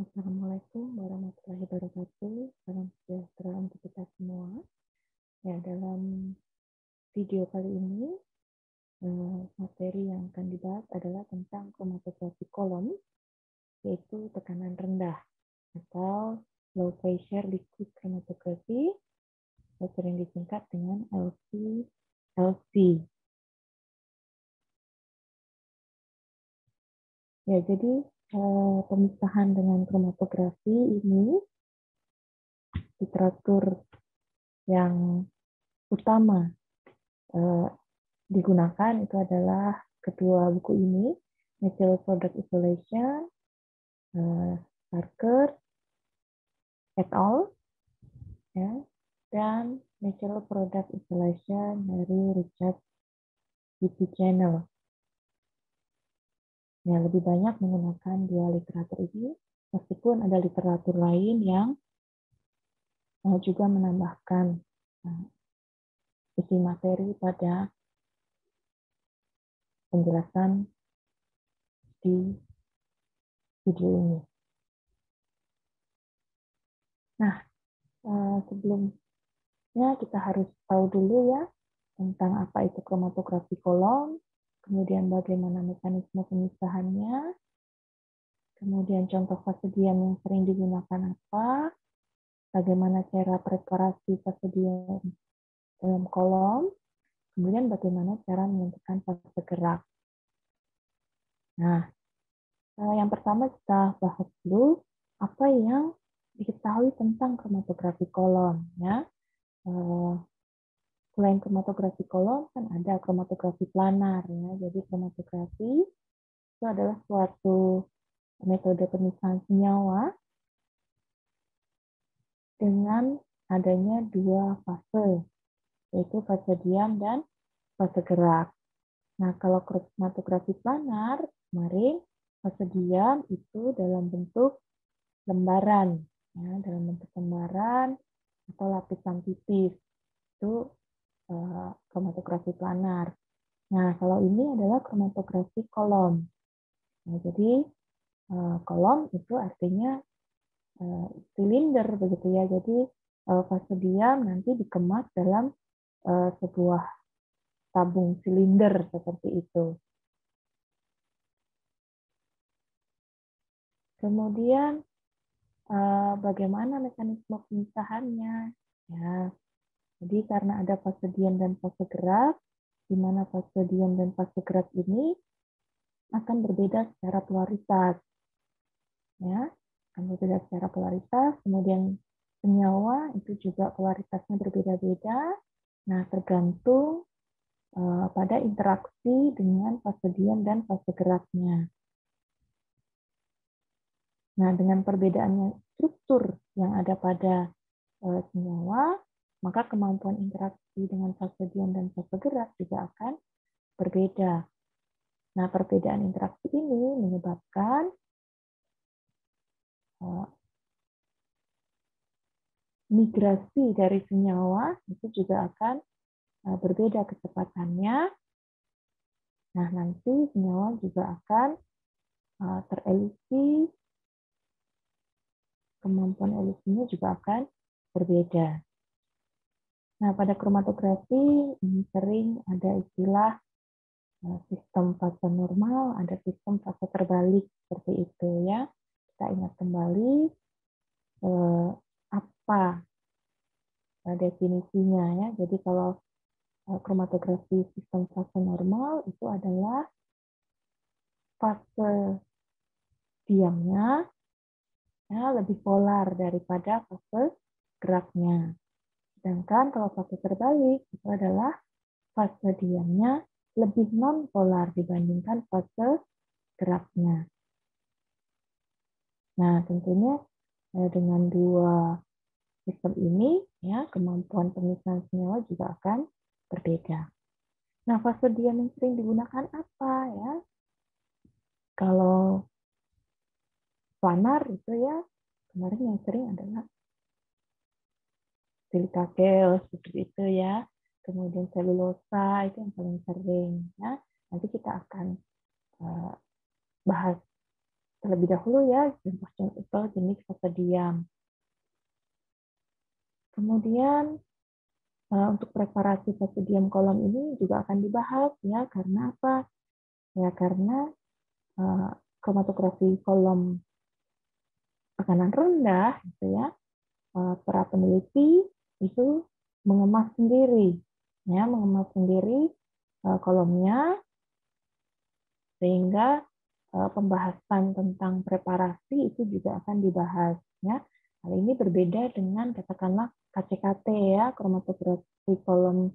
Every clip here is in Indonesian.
Assalamualaikum warahmatullahi wabarakatuh. Salam sejahtera untuk kita semua. Ya, dalam video kali ini, materi yang akan dibahas adalah tentang kromatografi kolom, yaitu tekanan rendah atau low pressure liquid chromatography, atau sering disingkat dengan LC. Ya, jadi pemisahan dengan kromatografi ini literatur yang utama digunakan itu adalah kedua buku ini, Natural Product Isolation, Parker et al. Ya, dan Natural Product Isolation dari Richard Channel. Ya, lebih banyak menggunakan dua literatur ini, meskipun ada literatur lain yang juga menambahkan isi materi pada penjelasan di video ini. Nah, sebelumnya kita harus tahu dulu ya tentang apa itu kromatografi kolom, kemudian bagaimana mekanisme pemisahannya, kemudian contoh fase diam yang sering digunakan apa, bagaimana cara preparasi fase diam dalam kolom, kemudian bagaimana cara menentukan fase gerak. Nah, yang pertama kita bahas dulu apa yang diketahui tentang kromatografi kolom. Ya. Selain kromatografi kolom, kan ada kromatografi planar. Ya. Jadi kromatografi itu adalah suatu metode pemisahan senyawa dengan adanya dua fase, yaitu fase diam dan fase gerak. Nah, kalau kromatografi planar, kemarin fase diam itu dalam bentuk lembaran, ya, dalam bentuk lembaran atau lapisan tipis. Itu kromatografi planar. Nah, kalau ini adalah kromatografi kolom. Nah, jadi kolom itu artinya silinder begitu ya. Jadi fase diam nanti dikemas dalam sebuah tabung silinder seperti itu. Kemudian bagaimana mekanisme pemisahannya? Ya, jadi karena ada fase diam dan fase gerak, di mana fase diam dan fase gerak ini akan berbeda secara polaritas. Ya, akan berbeda secara polaritas. Kemudian senyawa itu juga polaritasnya berbeda-beda. Nah, tergantung pada interaksi dengan fase diam dan fase geraknya. Nah, dengan perbedaannya struktur yang ada pada senyawa, maka kemampuan interaksi dengan fase diam dan fase gerak juga akan berbeda. Nah, perbedaan interaksi ini menyebabkan migrasi dari senyawa itu juga akan berbeda kecepatannya. Nah, nanti senyawa juga akan terelisi, kemampuan elisinya juga akan berbeda. Nah, pada kromatografi ini sering ada istilah sistem fase normal, ada sistem fase terbalik seperti itu ya. Kita ingat kembali apa definisinya ya. Jadi kalau kromatografi sistem fase normal itu adalah fase diamnya ya, lebih polar daripada fase geraknya. Sedangkan kalau fase terbalik itu adalah fase diamnya lebih non-polar dibandingkan fase geraknya. Nah, tentunya dengan dua sistem ini, ya kemampuan pemisahan senyawa juga akan berbeda. Nah, fase diam yang sering digunakan apa ya? Kalau planar itu ya, kemarin yang sering adalah silika gel seperti itu ya. Kemudian selulosa itu yang paling sering ya. Nanti kita akan bahas terlebih dahulu ya tipe jenis fase diam. Kemudian untuk preparasi fase diam kolom ini juga akan dibahas ya, karena apa? Ya karena kromatografi kolom tekanan rendah gitu ya, para peneliti itu mengemas sendiri kolomnya, sehingga pembahasan tentang preparasi itu juga akan dibahas ya. Hal ini berbeda dengan katakanlah KCKT ya, kromatografi kolom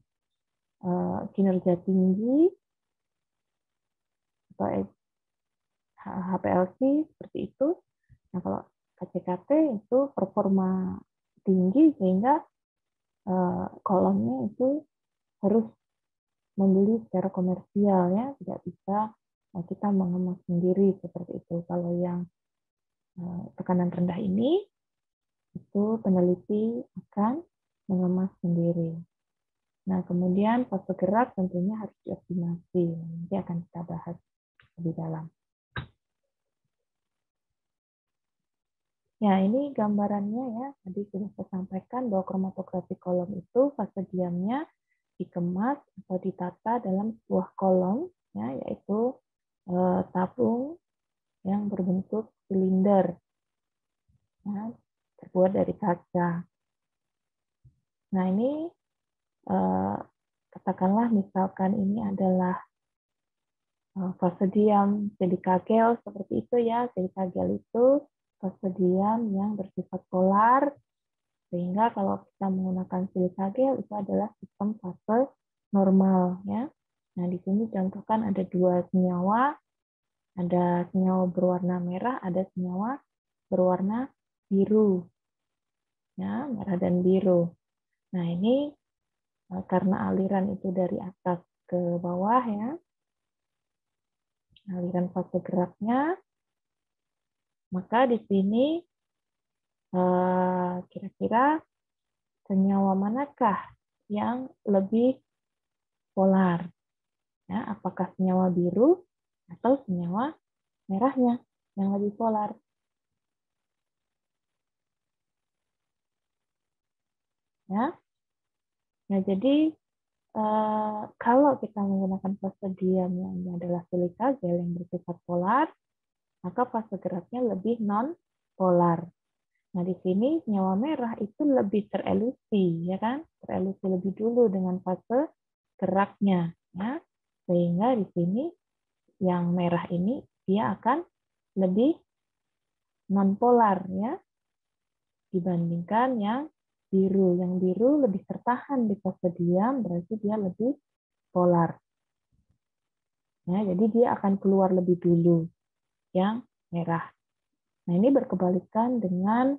kinerja tinggi atau HPLC seperti itu. Nah, kalau KCKT itu performa tinggi sehingga kolomnya itu harus membeli secara komersial ya, tidak bisa kita mengemas sendiri seperti itu. Kalau yang tekanan rendah ini itu peneliti akan mengemas sendiri. Nah, kemudian fase gerak tentunya harus dioptimasi. Nanti akan kita bahas lebih dalam. Ya, ini gambarannya ya. Tadi sudah saya sampaikan bahwa kromatografi kolom itu fase diamnya dikemas atau ditata dalam sebuah kolom, ya, yaitu tabung yang berbentuk silinder, ya, terbuat dari kaca. Nah, ini katakanlah misalkan ini adalah fase diam silika gel seperti itu ya. Silika gel itu fase diam yang bersifat polar, sehingga kalau kita menggunakan silika gel itu adalah sistem fase normal ya. Nah, di sini contohkan ada dua senyawa, ada senyawa berwarna merah, ada senyawa berwarna biru. Ya, merah dan biru. Nah, ini karena aliran itu dari atas ke bawah ya. Aliran fase geraknya, maka di sini kira-kira senyawa manakah yang lebih polar? Ya, apakah senyawa biru atau senyawa merahnya yang lebih polar? Ya. Nah, jadi kalau kita menggunakan fase diam yang ini adalah silika gel yang bersifat polar, maka fase geraknya lebih non polar. Nah, di sini senyawa merah itu lebih terelusi, ya kan? Terelusi lebih dulu dengan fase geraknya, ya. Sehingga di sini yang merah ini dia akan lebih non-polar, ya, dibandingkan yang biru. Yang biru lebih tertahan di fase diam, berarti dia lebih polar. Ya, jadi dia akan keluar lebih dulu yang merah. Nah, ini berkebalikan dengan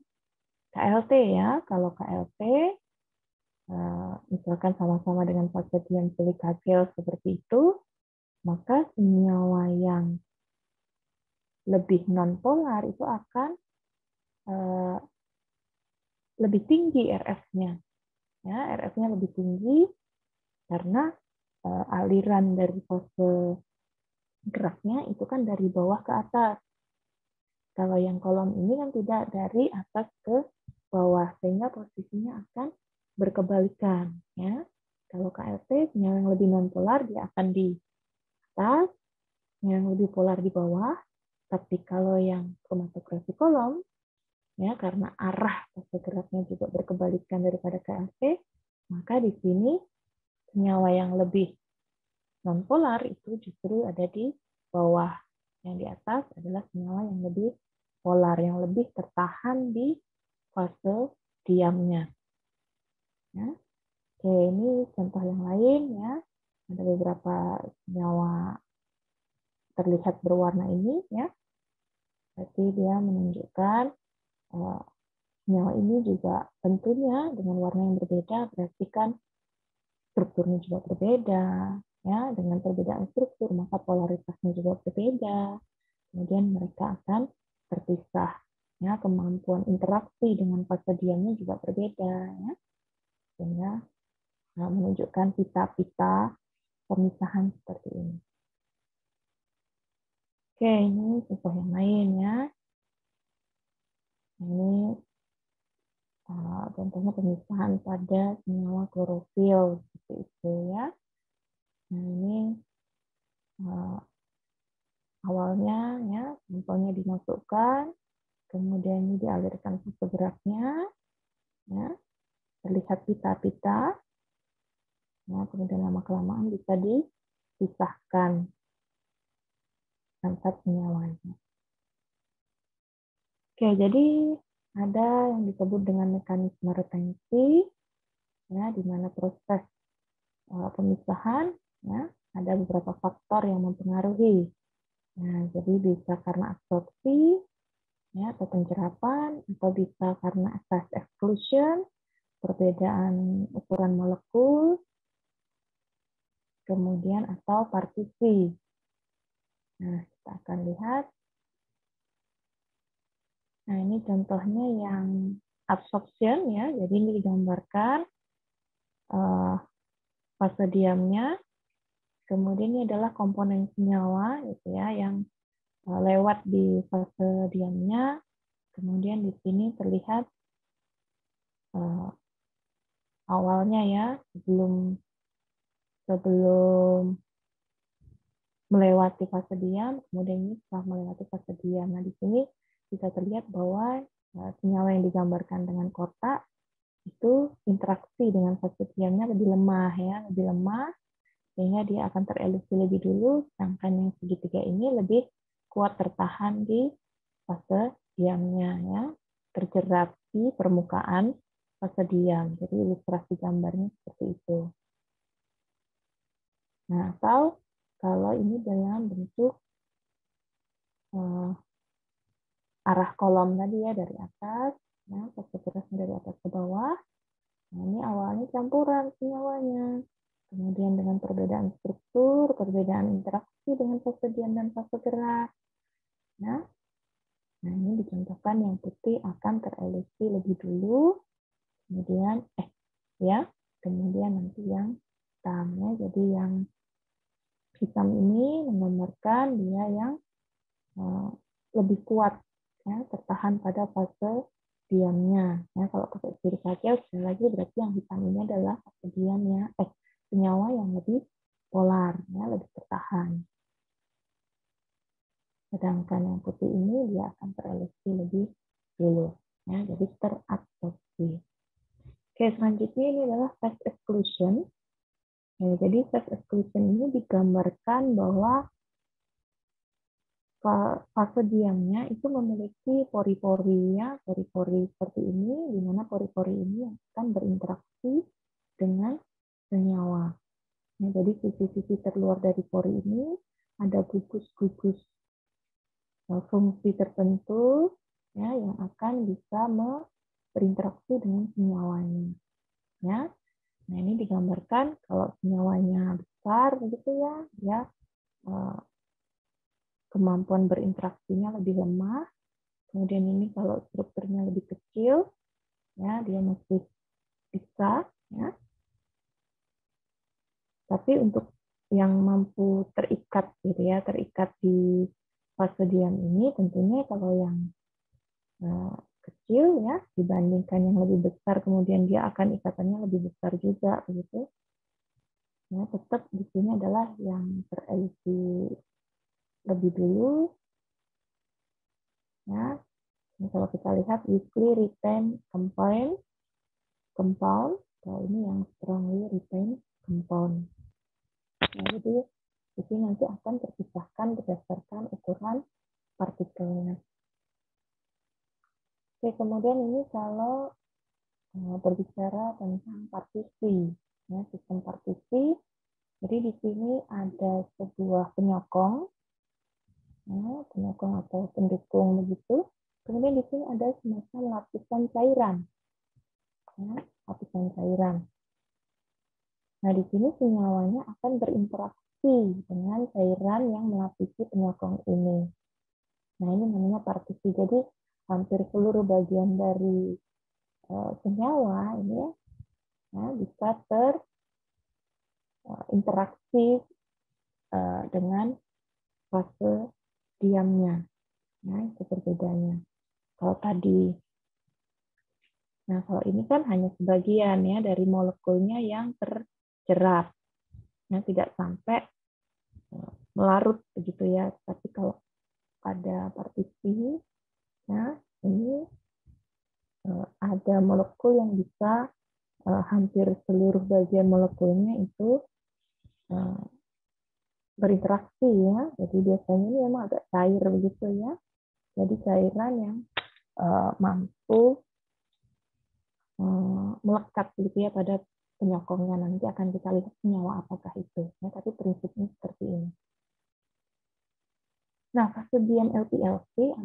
KLT ya. Kalau KLT misalkan sama-sama dengan fase diam silika gel seperti itu, maka senyawa yang lebih non-polar itu akan lebih tinggi RF-nya. Ya, RF-nya lebih tinggi karena aliran dari fase geraknya itu kan dari bawah ke atas. Kalau yang kolom ini kan tidak, dari atas ke bawah, sehingga posisinya akan berkebalikan. Ya. Kalau KLT, senyawa yang lebih non-polar dia akan di atas, yang lebih polar di bawah. Tapi kalau yang kromatografi kolom, ya karena arah fase geraknya juga berkebalikan daripada KLT, maka di sini senyawa yang lebih non-polar itu justru ada di bawah. Yang di atas adalah senyawa yang lebih polar, yang lebih tertahan di fase diamnya. Ya. Oke, ini contoh yang lain ya. Ada beberapa senyawa terlihat berwarna ini ya. Berarti dia menunjukkan senyawa ini juga tentunya dengan warna yang berbeda, berarti kan strukturnya juga berbeda. Ya, dengan perbedaan struktur maka polaritasnya juga berbeda. Kemudian mereka akan terpisah. Ya, kemampuan interaksi dengan fase diamnya juga berbeda. Ya. Sehingga menunjukkan pita-pita pemisahan seperti ini. Oke, ini contoh yang lain ya. Ini contohnya pemisahan pada senyawa klorofil seperti itu ya. Nah ini awalnya ya sampelnya dimasukkan, kemudian ini dialirkan fase geraknya, ya terlihat pita-pita, ya kemudian lama-kelamaan bisa dipisahkan antar senyawanya. Oke, jadi ada yang disebut dengan mekanisme retensi, ya, di mana proses pemisahan, ya, ada beberapa faktor yang mempengaruhi. Nah, jadi bisa karena absorpsi, ya, atau penyerapan, atau bisa karena phase exclusion, perbedaan ukuran molekul, kemudian atau partisi. Nah, kita akan lihat. Nah, ini contohnya yang absorption ya. Jadi ini digambarkan fase diamnya. Kemudian ini adalah komponen senyawa gitu ya yang lewat di fase diamnya. Kemudian di sini terlihat awalnya ya sebelum melewati fase diam, kemudian ini setelah melewati fase diam. Nah, di sini bisa terlihat bahwa senyawa yang digambarkan dengan kotak itu interaksi dengan fase diamnya lebih lemah ya, lebih lemah sehingga dia akan terelusi lebih dulu, sedangkan yang segitiga ini lebih kuat tertahan di fase diamnya ya, terjerat di permukaan fase diam. Jadi ilustrasi gambarnya seperti itu. Nah, atau kalau ini dalam bentuk arah kolom tadi ya dari atas, ya, fase gerasnya dari atas ke bawah. Nah, ini awalnya campuran senyawanya. Kemudian dengan perbedaan struktur, perbedaan interaksi dengan fase diam dan fase gerak. Nah, ini dicontohkan yang putih akan terelusi lebih dulu, kemudian kemudian nanti yang hitamnya. Jadi yang hitam ini menggambarkan dia yang lebih kuat ya, tertahan pada fase diamnya. Ya, kalau pakai ciri kaca sekali lagi berarti yang hitam ini adalah fase diamnya, senyawa yang lebih polar, ya, lebih tertahan. Sedangkan yang putih ini dia akan terelusi lebih dulu, ya, jadi terabsorpsi. Oke, selanjutnya ini adalah phase exclusion. Ya, jadi phase exclusion ini digambarkan bahwa fase diamnya itu memiliki pori-porinya, pori-pori seperti ini, di mana pori-pori ini akan berinteraksi dengan senyawa. Nah, jadi sisi-sisi terluar dari pori ini ada gugus-gugus fungsi tertentu ya yang akan bisa berinteraksi dengan senyawanya. Ya, nah ini digambarkan kalau senyawanya besar begitu ya, dia kemampuan berinteraksinya lebih lemah. Kemudian ini kalau strukturnya lebih kecil, ya dia masih bisa, ya. Tapi untuk yang mampu terikat gitu ya, terikat di fase diam ini, tentunya kalau yang kecil ya dibandingkan yang lebih besar, kemudian dia akan ikatannya lebih besar juga begitu. Ya, tetap di sini adalah yang terelusi lebih dulu. Ya, nah, kalau kita lihat weakly retain compound, kalau ini yang strongly retain compound. Nah, jadi di sini nanti akan terpisahkan berdasarkan ukuran partikelnya. Oke, kemudian ini kalau berbicara tentang partisi, ya, sistem partisi. Jadi di sini ada sebuah penyokong, ya, penyokong atau pendukung begitu. Kemudian di sini ada semacam lapisan cairan, ya, lapisan cairan. Nah di sini senyawanya akan berinteraksi dengan cairan yang melapisi penyokong ini. Nah ini namanya partisi. Jadi hampir seluruh bagian dari senyawa ini ya, bisa terinteraksi dengan fase diamnya. Nah, itu perbedaannya. Kalau tadi Nah, kalau ini kan hanya sebagian ya dari molekulnya yang terjerat. Nah, tidak sampai melarut begitu ya. Tapi kalau pada partisi, nah ini ada molekul yang bisa hampir seluruh bagian molekulnya itu berinteraksi ya. Jadi biasanya ini memang agak cair begitu ya. Jadi cairan yang mampu melekat gitu ya pada penyokongnya. Nanti akan kita lihat senyawa apakah itu. Ya, tapi prinsipnya seperti ini. Nah, fase diam LPLC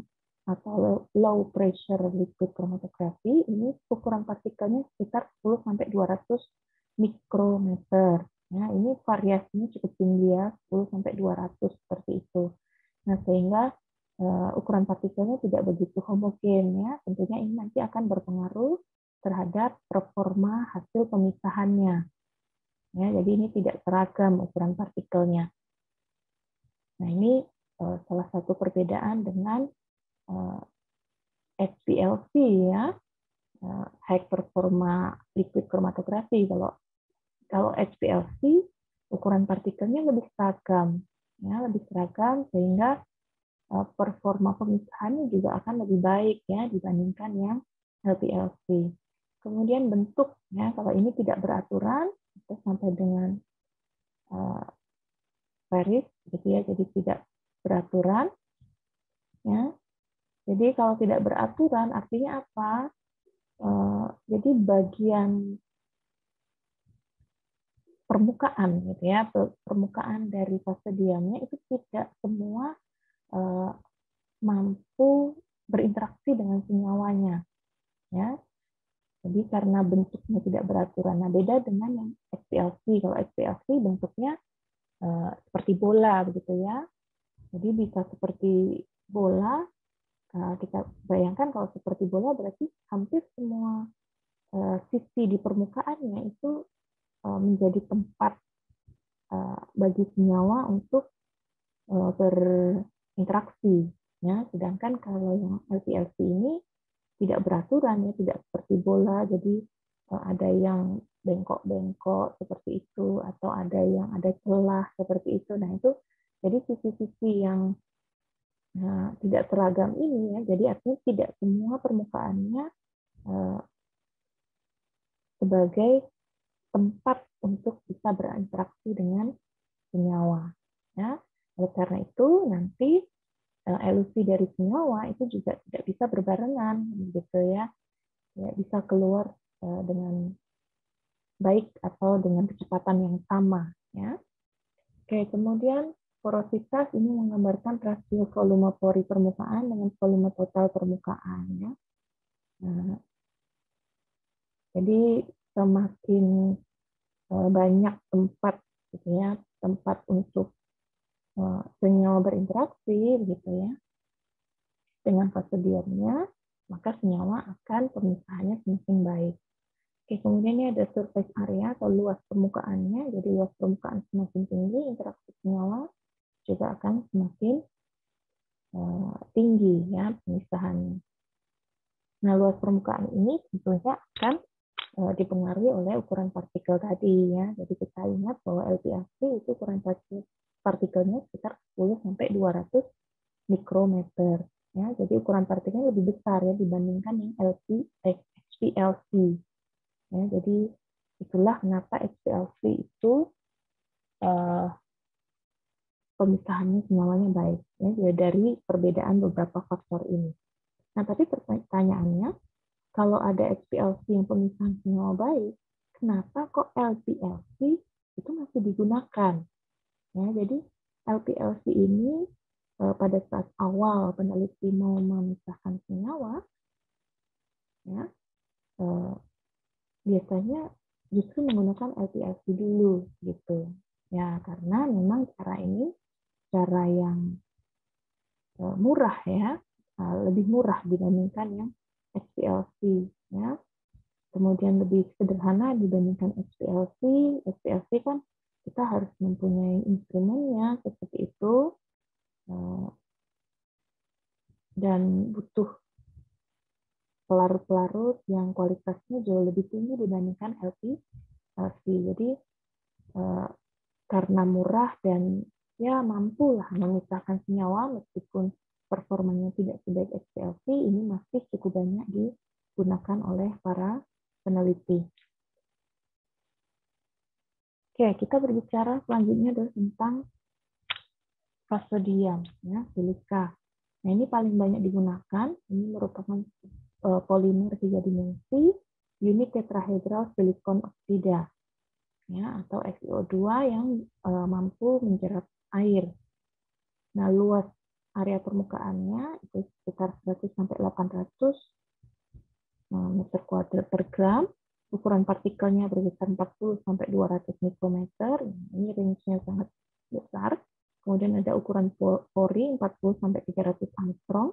atau low pressure liquid chromatography ini ukuran partikelnya sekitar 10 sampai 200 mikrometer. Ya, ini variasinya cukup tinggi ya, 10 sampai 200 seperti itu. Nah, sehingga ukuran partikelnya tidak begitu homogen ya. Tentunya ini nanti akan berpengaruh terhadap performa hasil pemisahannya. Ya, jadi ini tidak seragam ukuran partikelnya. Nah, ini salah satu perbedaan dengan HPLC ya, high performa liquid chromatography. Kalau HPLC ukuran partikelnya lebih seragam, ya lebih seragam sehingga performa pemisahannya juga akan lebih baik ya dibandingkan yang LPLC. Kemudian bentuk ya, kalau ini tidak beraturan itu sampai dengan Paris gitu ya, jadi tidak beraturan ya. Jadi kalau tidak beraturan artinya apa? Jadi bagian permukaan gitu ya, permukaan dari fase diamnya itu tidak semua mampu berinteraksi dengan senyawanya ya. Jadi karena bentuknya tidak beraturan. Nah, beda dengan yang HPLC. Kalau HPLC bentuknya seperti bola begitu ya. Jadi bisa seperti bola. Kita bayangkan kalau seperti bola berarti hampir semua sisi di permukaannya itu menjadi tempat bagi senyawa untuk berinteraksi. Ya, sedangkan kalau yang LPLC ini tidak beraturan ya, tidak seperti bola, jadi ada yang bengkok-bengkok seperti itu atau ada yang ada celah seperti itu. Nah, itu jadi sisi-sisi yang tidak seragam ini ya, jadi artinya tidak semua permukaannya sebagai tempat untuk bisa berinteraksi dengan senyawa. Ya. Oleh karena itu nanti elusi dari senyawa itu juga tidak bisa berbarengan, gitu ya. Ya, bisa keluar dengan baik atau dengan kecepatan yang sama. Ya. Oke, kemudian porositas ini menggambarkan rasio volume pori permukaan dengan volume total permukaan. Ya. Nah, jadi semakin banyak tempat, gitu ya, tempat untuk senyawa berinteraksi, gitu ya, dengan fase diamnya, maka senyawa akan pemisahannya semakin baik. Oke, kemudian ini ada surface area atau luas permukaannya. Jadi luas permukaan semakin tinggi, interaksi senyawa juga akan semakin tinggi ya pemisahannya. Nah, luas permukaan ini tentunya akan dipengaruhi oleh ukuran partikel tadi ya. Jadi kita ingat bahwa LPLC itu ukuran partikelnya sekitar 10 sampai 200 mikrometer ya. Jadi ukuran partikelnya lebih besar ya dibandingkan yang HPLC. Ya, jadi itulah kenapa HPLC itu pemisahannya semuanya baik ya dari perbedaan beberapa faktor ini. Nah, tapi pertanyaannya, kalau ada HPLC yang pemisahan senyawa baik, kenapa kok LPLC itu masih digunakan? Ya, jadi LPLC ini pada saat awal peneliti mau memisahkan senyawa, ya, biasanya justru menggunakan LPLC dulu gitu. Ya, karena memang cara ini cara yang murah ya, lebih murah dibandingkan yang HPLC ya. Kemudian lebih sederhana dibandingkan HPLC. HPLC kan kita harus mempunyai instrumennya seperti itu dan butuh pelarut-pelarut yang kualitasnya jauh lebih tinggi dibandingkan LPLC. Jadi karena murah dan ya mampulah memisahkan senyawa meskipun performanya tidak sebaik HPLC, ini masih cukup banyak digunakan oleh para peneliti. Oke, kita berbicara selanjutnya adalah tentang fasodium, ya, silika. Nah, ini paling banyak digunakan. Ini merupakan polimer 3 dimensi, unit tetrahedral silikon oksida, ya, atau SiO2 yang mampu menjerat air. Nah, luas area permukaannya itu sekitar 100 sampai 800 meter kuadrat per gram. Ukuran partikelnya berkisar 40 sampai 200 mikrometer. Ini range-nya sangat besar. Kemudian ada ukuran pori 40 sampai 300 angstrom.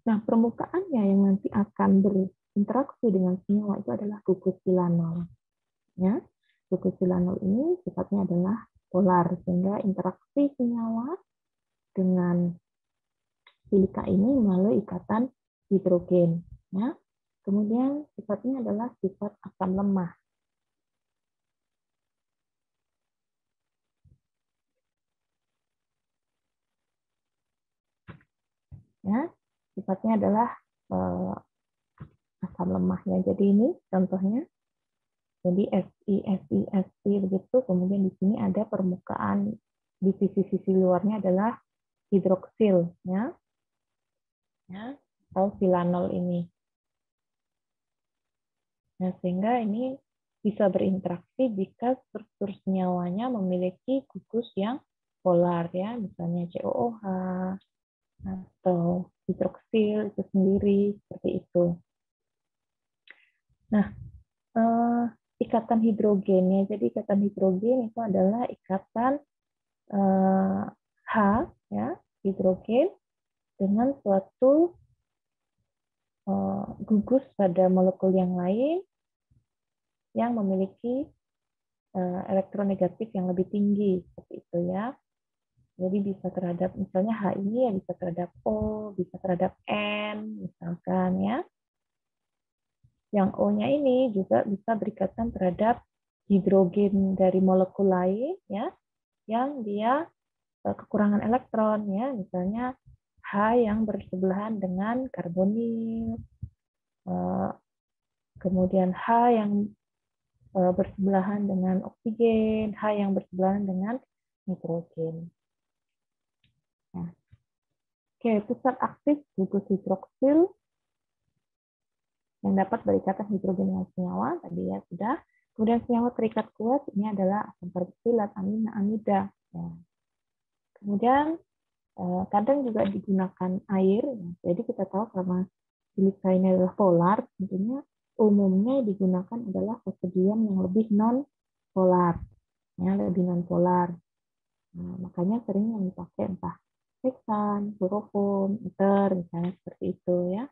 Nah, permukaannya yang nanti akan berinteraksi dengan senyawa itu adalah gugus silanol. Ya, gugus silanol ini sifatnya adalah polar, sehingga interaksi senyawa dengan silika ini melalui ikatan hidrogen. Ya. Kemudian sifatnya adalah sifat asam lemah. Ya, sifatnya adalah asam lemah ya. Jadi ini contohnya. Jadi Si begitu. Kemudian di sini ada permukaan di sisi-sisi luarnya adalah hidroksil, ya, atau silanol ini. Nah, sehingga ini bisa berinteraksi jika struktur senyawanya memiliki gugus yang polar, ya, misalnya COOH atau hidroksil itu sendiri seperti itu. Nah, ikatan hidrogennya, jadi ikatan hidrogen itu adalah ikatan H, ya, hidrogen dengan suatu gugus pada molekul yang lain yang memiliki elektronegatif yang lebih tinggi, seperti itu ya. Jadi bisa terhadap, misalnya H ini ya bisa terhadap O, bisa terhadap N, misalkan ya. Yang O-nya ini juga bisa berikatan terhadap hidrogen dari molekul lain ya, yang dia kekurangan elektron ya, misalnya H yang bersebelahan dengan karbonil, kemudian H yang bersebelahan dengan oksigen, H yang bersebelahan dengan nitrogen. Nah, oke, pusat aktif gugus hidroksil yang dapat berikatan hidrogen dengan senyawa tadi ya sudah. Kemudian senyawa terikat kuat ini adalah asam karboksilat, amina, amida. Ya. Kemudian kadang juga digunakan air. Jadi kita tahu karena silika ini adalah polar, tentunya umumnya digunakan adalah fasodium yang lebih non polar, ya, lebih non polar. Nah, makanya sering yang dipakai entah heksan, fluorofon, ether, misalnya seperti itu ya.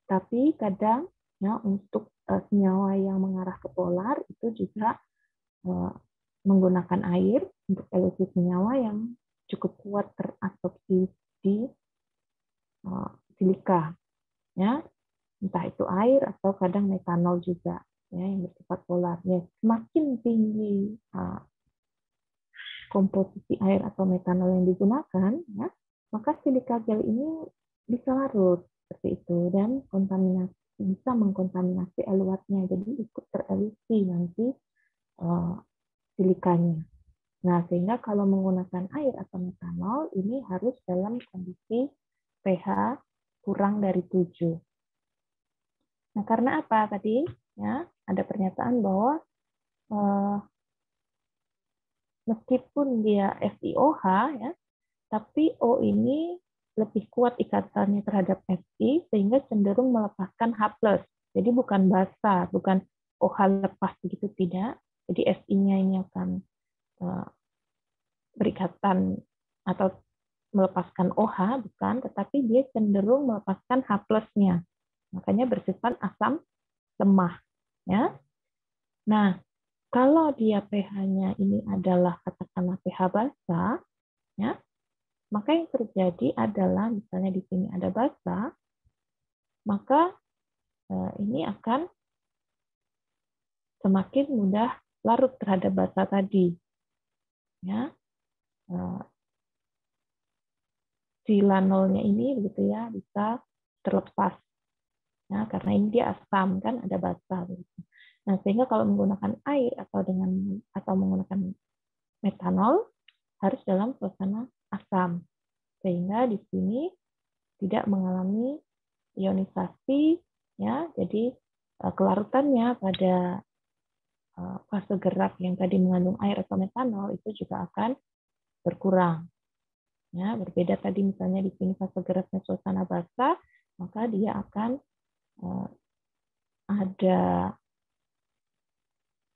Tapi kadang ya untuk senyawa yang mengarah ke polar itu juga menggunakan air untuk elusi senyawa yang cukup kuat terabsorpsi di silika, ya, entah itu air atau kadang metanol juga, ya, yang bersifat polar. Ya, semakin tinggi komposisi air atau metanol yang digunakan, ya, maka silika gel ini bisa larut seperti itu dan bisa mengkontaminasi eluatnya, jadi ikut terelusi nanti silikanya. Nah, sehingga kalau menggunakan air atau metanol, ini harus dalam kondisi pH kurang dari 7. Nah, karena apa tadi? Ya, ada pernyataan bahwa meskipun dia FiOH, ya, tapi O ini lebih kuat ikatannya terhadap Fi, sehingga cenderung melepaskan H+. Jadi bukan basa, bukan OH lepas begitu, tidak. Jadi Fi-nya ini akan berikatan atau melepaskan OH, bukan, tetapi dia cenderung melepaskan H+-nya. Makanya bersifat asam lemah. Ya. Nah, kalau dia pH-nya ini adalah katakanlah pH basa, ya, maka yang terjadi adalah misalnya di sini ada basa, maka ini akan semakin mudah larut terhadap basa tadi. Ya, silanolnya ini begitu ya bisa terlepas. Ya, karena ini dia asam kan ada basa. Begitu. Nah, sehingga kalau menggunakan air atau menggunakan metanol harus dalam suasana asam. Sehingga di sini tidak mengalami ionisasi, ya. Jadi kelarutannya pada fase gerak yang tadi mengandung air atau metanol itu juga akan berkurang. Ya, berbeda tadi misalnya di sini fase geraknya suasana basah, maka dia akan ada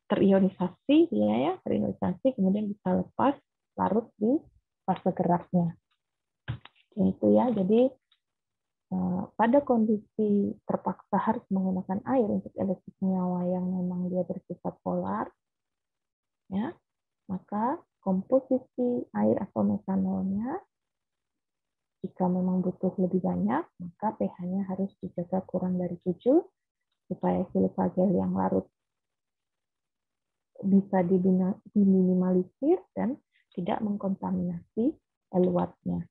terionisasi, ya, terionisasi kemudian bisa lepas larut di fase geraknya. Itu ya, jadi pada kondisi terpaksa harus menggunakan air untuk elektrik senyawa yang memang dia bersifat polar, ya, maka komposisi air atau metanolnya jika memang butuh lebih banyak, maka pH-nya harus dijaga kurang dari 7 supaya silika gel yang larut bisa diminimalisir dan tidak mengkontaminasi eluatnya.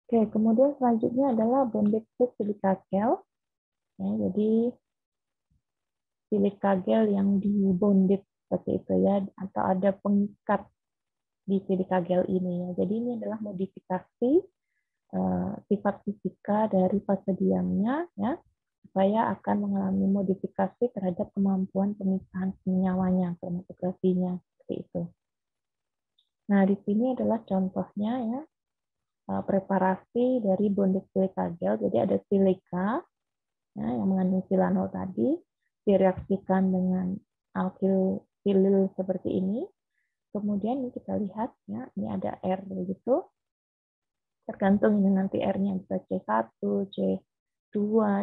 Oke, kemudian selanjutnya adalah bonded to silica gel. Ya, jadi silika gel yang dibonded seperti itu ya, atau ada pengikat di silika gel ini ya. Jadi ini adalah modifikasi sifat fisika dari fase diamnya ya, supaya akan mengalami modifikasi terhadap kemampuan pemisahan senyawanya, kromatografinya seperti itu. Nah, di sini adalah contohnya ya, preparasi dari bonded silica gel. Jadi ada silika ya, yang mengandung silanol tadi direaksikan dengan alkil silil seperti ini. Kemudian ini kita lihat ya, ini ada R begitu. Tergantung ini nanti R-nya bisa C1, C2,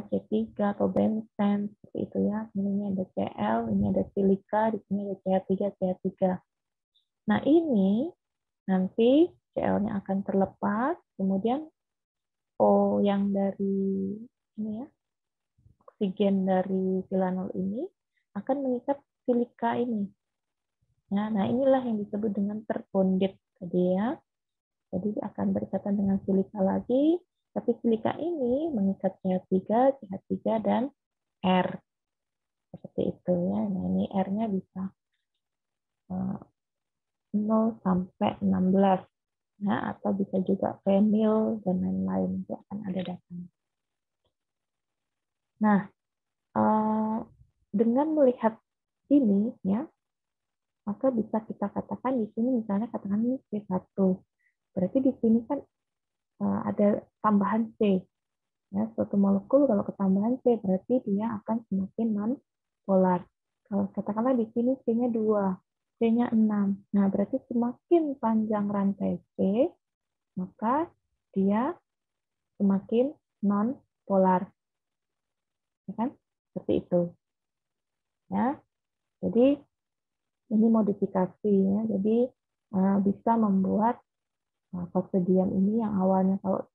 C3 atau benzen seperti itu ya. Ini ada Cl, ini ada silika, di sini ada CH3, CH3. Nah, ini nanti Cl-nya akan terlepas, kemudian O yang dari ini ya, oksigen dari silanol ini akan mengikat silika ini. Nah, inilah yang disebut dengan terbonded tadi ya. Jadi akan berikatan dengan silika lagi, tapi silika ini mengikat CH3, CH3 dan R. Seperti itu ya. Nah, ini R-nya bisa 0 sampai 16. Ya, atau bisa juga fenil dan lain-lain, itu akan ada datanya. Nah, dengan melihat ini ya, maka bisa kita katakan di sini misalnya katakan ini C1. Berarti di sini kan ada tambahan C. Ya, suatu molekul kalau ketambahan C berarti dia akan semakin non-polar. Kalau katakanlah di sini C-nya 2, C-nya 6. Nah, berarti semakin panjang rantai C, maka dia semakin non-polar. Ya kan? Seperti itu. Ya. Jadi ini modifikasi ya. Jadi bisa membuat fase diam ini yang awalnya kalau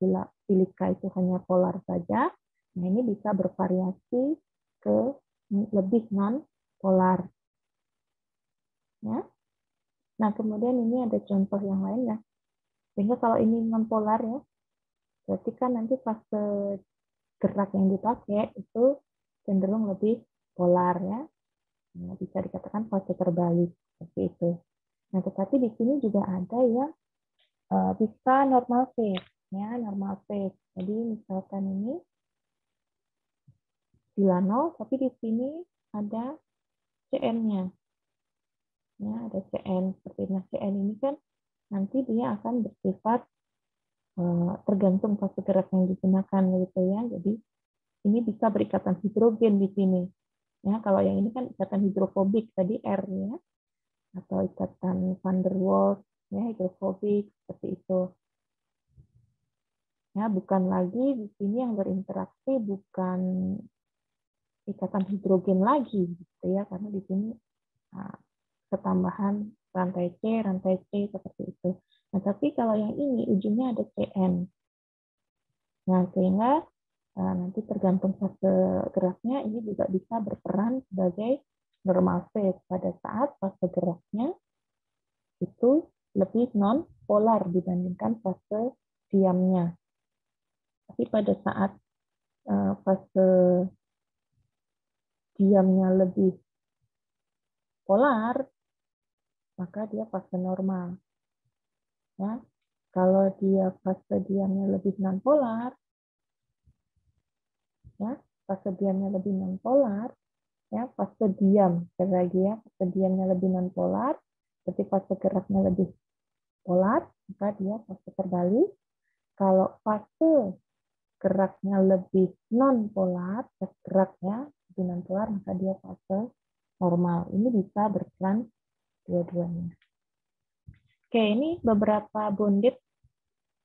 silika itu hanya polar saja, nah ini bisa bervariasi ke lebih non polar. Ya. Nah, kemudian ini ada contoh yang lain ya. Sehingga kalau ini non polar ya, berarti kan nanti fase gerak yang dipakai itu cenderung lebih polar ya. Nah, bisa dikatakan fase terbalik seperti itu. Nah, tetapi di sini juga ada yang bisa normal phase, ya normal phase. Jadi misalkan ini silanol, tapi di sini ada CN-nya, ya ada CN. Seperti nah CN ini kan nanti dia akan bersifat tergantung fase gerak yang digunakan gitu ya. Jadi ini bisa berikatan hidrogen di sini. Ya kalau yang ini kan ikatan hidrofobik tadi R-nya atau ikatan van der Waals ya hidrofobik seperti itu. Ya, bukan lagi di sini yang berinteraksi bukan ikatan hidrogen lagi gitu ya karena di sini ketambahan rantai C seperti itu. Nah, tapi kalau yang ini ujungnya ada CN. Nah, sehingga nanti tergantung fase geraknya, ini juga bisa berperan sebagai normal phase pada saat fase geraknya itu lebih non-polar dibandingkan fase diamnya. Tapi pada saat fase diamnya lebih polar, maka dia fase normal. Ya, kalau dia fase diamnya lebih non-polar, ya, fase diamnya lebih non-polar, ya, fase diam, lagi ya, fase diamnya lebih non-polar, berarti fase geraknya lebih polar, maka dia fase terbalik. Kalau fase geraknya lebih non-polar, geraknya lebih non-polar, maka dia fase normal. Ini bisa berperan dua-duanya. Oke, ini beberapa bonded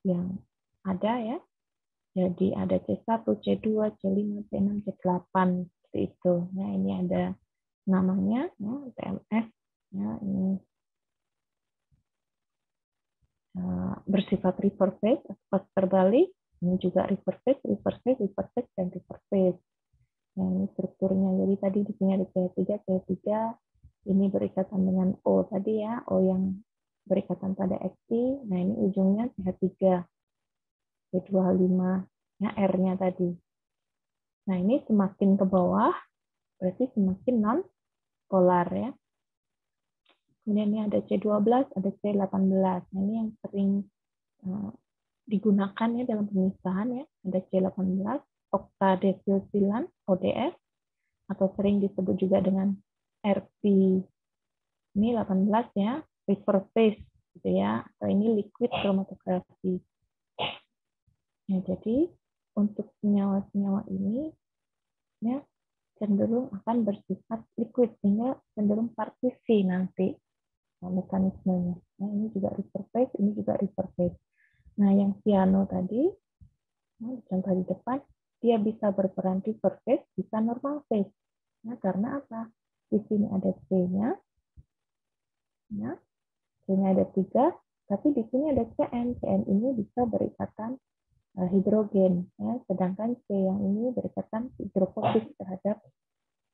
yang ada ya. Jadi ada C1, C2, C5, C6, C8 seperti itu. Nah, ini ada namanya ya, TMS ya, ini bersifat reverse phase atau terbalik. Ini juga reverse phase, reverse phase, reverse phase, dan reverse phase. Nah, ini strukturnya. Jadi tadi di sini ada C3 ini berikatan dengan O tadi ya, O yang berikatan pada X. Nah, ini ujungnya CH3, C2H5, ya, R-nya tadi. Nah, ini semakin ke bawah, berarti semakin non-polar ya. Kemudian ini ada C12, ada C18. Nah, ini yang sering digunakan ya dalam pemisahan ya. Ada C18, oktadesilsilan, ODS, atau sering disebut juga dengan RP. Ini 18 ya, reverse phase gitu ya, atau ini liquid chromatografi. Ya, jadi untuk senyawa-senyawa ini ya cenderung akan bersifat liquid, sehingga cenderung partisi nanti mekanismenya. Nah, ini juga reverse phase, ini juga reverse phase. Nah, yang cyano tadi, contoh di depan, dia bisa berperan reverse phase, bisa normal phase. Nah, karena apa? Di sini ada C-nya, ya, C-nya ada 3, tapi di sini ada CN. CN ini bisa berikatan hidrogen, ya, sedangkan C yang ini berikatan hidrofobik terhadap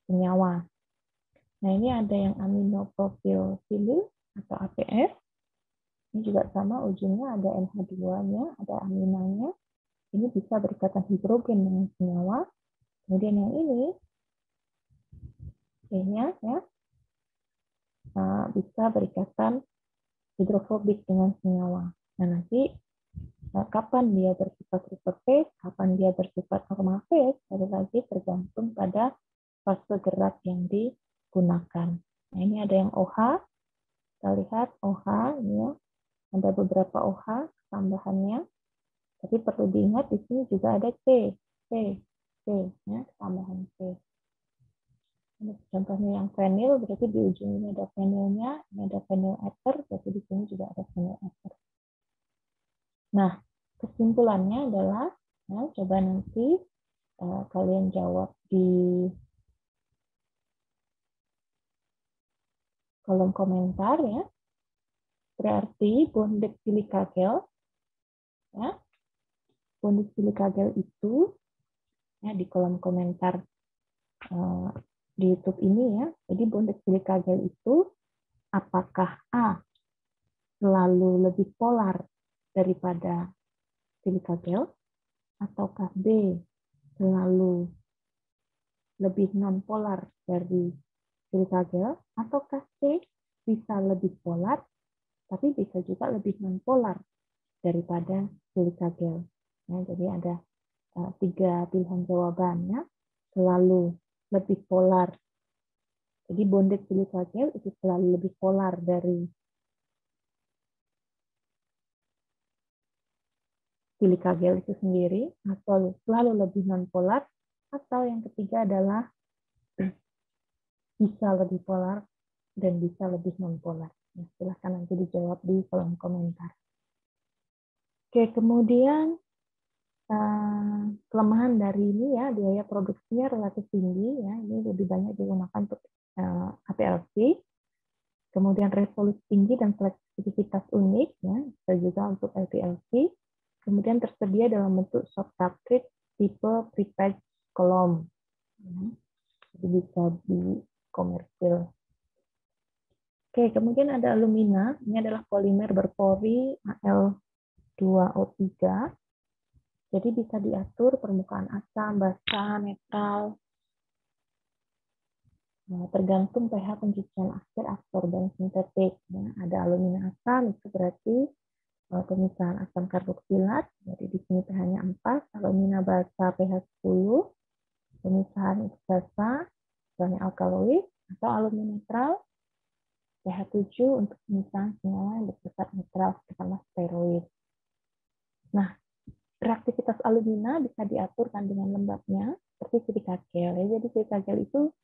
senyawa. Nah, ini ada yang aminoprofilil atau APF. Ini juga sama, ujungnya ada NH2-nya, ada aminanya. Ini bisa berikatan hidrogen dengan senyawa. Kemudian yang ini, C-nya ya, bisa berikatan hidrofobik dengan senyawa. Nah, nanti kapan dia bersifat reverse phase, kapan dia bersifat normal phase, sekali lagi tergantung pada fase gerak yang digunakan. Nah, ini ada yang OH. Kita lihat OH, ya, ada beberapa OH tambahannya. Tapi perlu diingat di sini juga ada C, ya, tambahan C. Contohnya yang fenil, berarti di ujung ini ada fenilnya, ini ada fenyl ether, berarti di sini juga ada fenyl ether. Nah, kesimpulannya adalah, nah, coba nanti kalian jawab di kolom komentar ya. Berarti bonded silica gel, ya, bonded silica gel itu ya di kolom komentar di YouTube ini ya. Jadi bonded silica gel itu apakah A selalu lebih polar daripada silica gel, ataukah B selalu lebih non-polar dari silica gel, ataukah C bisa lebih polar tapi bisa juga lebih non-polar daripada silica gel. Nah, jadi ada 3 pilihan jawabannya, selalu lebih polar. Jadi bonded silica gel itu selalu lebih polar dari silica gel itu sendiri, atau selalu lebih non-polar, atau yang ketiga adalah bisa lebih polar dan bisa lebih non-polar. Nah, silahkan nanti dijawab di kolom komentar. Oke, kemudian kelemahan dari ini ya, biaya produksinya relatif tinggi ya, ini lebih banyak digunakan untuk HPLC. Kemudian resolusi tinggi dan fleksibilitas unik ya, bisa juga untuk LPLC. Kemudian tersedia dalam bentuk soft substrate tipe prepacked kolom. Jadi bisa di komersil. Oke, kemudian ada alumina. Ini adalah polimer berpori Al2O3. Jadi bisa diatur permukaan asam, basa, netral. Nah, tergantung pH pencucian akhir absorban sintetik. Nah, ada alumina asam, itu berarti pemisahan asam karboksilat. Jadi di sini pH-nya 4, alumina basa pH 10, pemisahan basa, misalnya alkaloid, atau alumina netral, pH 7 untuk pemisahan senyawa yang bersifat netral terutama steroid. Nah, reaktivitas alumina bisa diatur kandungan lembabnya seperti silika gel. Ya. Jadi silika gel itu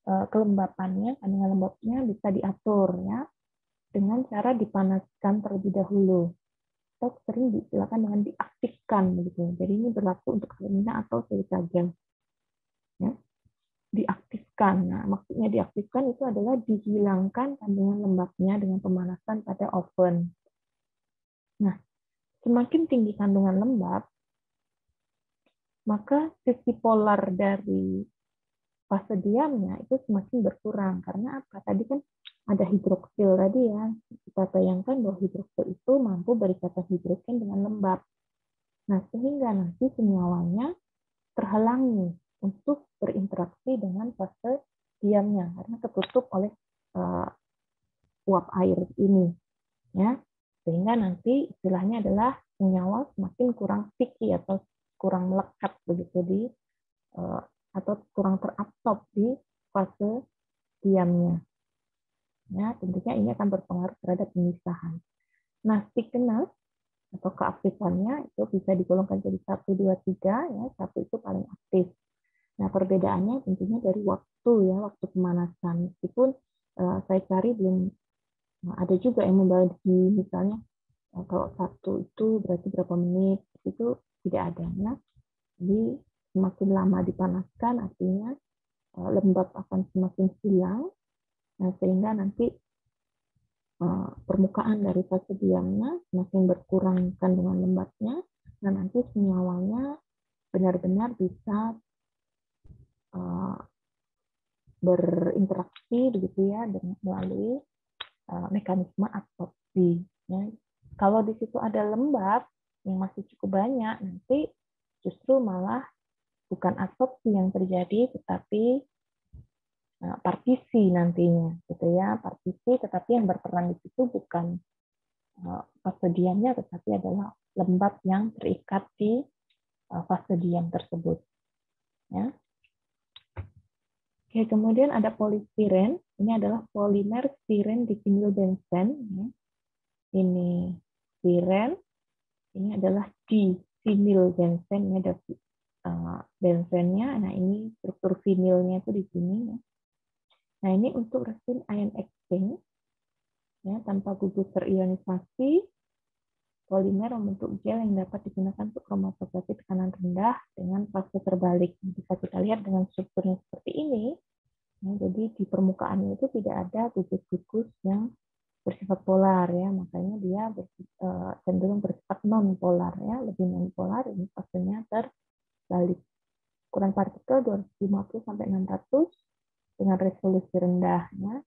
kelembapannya, kandungan lembabnya bisa diatur ya dengan cara dipanaskan terlebih dahulu. Atau sering disilakan dengan diaktifkan begitu. Jadi ini berlaku untuk alumina atau silika gel. Ya. Diaktifkan. Nah, maksudnya diaktifkan itu adalah dihilangkan kandungan lembabnya dengan pemanasan pada oven. Nah, semakin tinggi kandungan lembab, maka sisi polar dari fase diamnya itu semakin berkurang. Karena apa? Tadi kan ada hidroksil tadi ya. Kita bayangkan bahwa hidroksil itu mampu berikatan hidrogen dengan lembab. Nah, sehingga nanti senyawanya terhalangi untuk berinteraksi dengan fase diamnya karena tertutup oleh uap air ini, ya. Sehingga nanti istilahnya adalah senyawa semakin kurang sticky atau kurang melekat begitu di atau kurang terabsorb di fase diamnya. Ya, tentunya ini akan berpengaruh terhadap pemisahan. Nah, stickiness atau keaktifannya itu bisa digolongkan jadi 1, 2, 3 ya. 1 itu paling aktif. Nah, perbedaannya tentunya dari waktu ya, waktu pemanasan. Meskipun saya cari belum ada juga yang membagi misalnya kalau 1 itu berarti berapa menit, itu tidak ada ya. Jadi semakin lama dipanaskan artinya lembab akan semakin hilang. Nah, sehingga nanti permukaan dari fase diamnya semakin berkurang kandungan lembabnya, dan nanti senyawanya benar-benar bisa berinteraksi begitu ya dengan melalui mekanisme absorpsi. Ya. Kalau di situ ada lembab yang masih cukup banyak, nanti justru malah bukan absorpsi yang terjadi, tetapi partisi nantinya, gitu ya, partisi. Tetapi yang berperan di situ bukan fase diamnya, tetapi adalah lembab yang terikat di fase diam tersebut. Ya. Oke, kemudian ada polistiren. Ini adalah polimer stiren divinylbenzen. Ya. Ini stiren. Ini adalah divinylbenzen. Ini ada benzennya. Nah, ini struktur vinilnya itu di sini. Ya. Nah, ini untuk resin ion exchange. Ya, tanpa gugus terionisasi, polimer membentuk gel yang dapat digunakan untuk kromatografi tekanan rendah dengan fase terbalik. Bisa kita lihat dengan strukturnya seperti ini. Ya, jadi di permukaannya itu tidak ada gugus-gugus yang bersifat polar ya, makanya dia cenderung bersifat non polar ya, lebih non polar. Ini fasenya terbalik. Ukuran partikel 250 sampai 600 dengan resolusi rendah ya,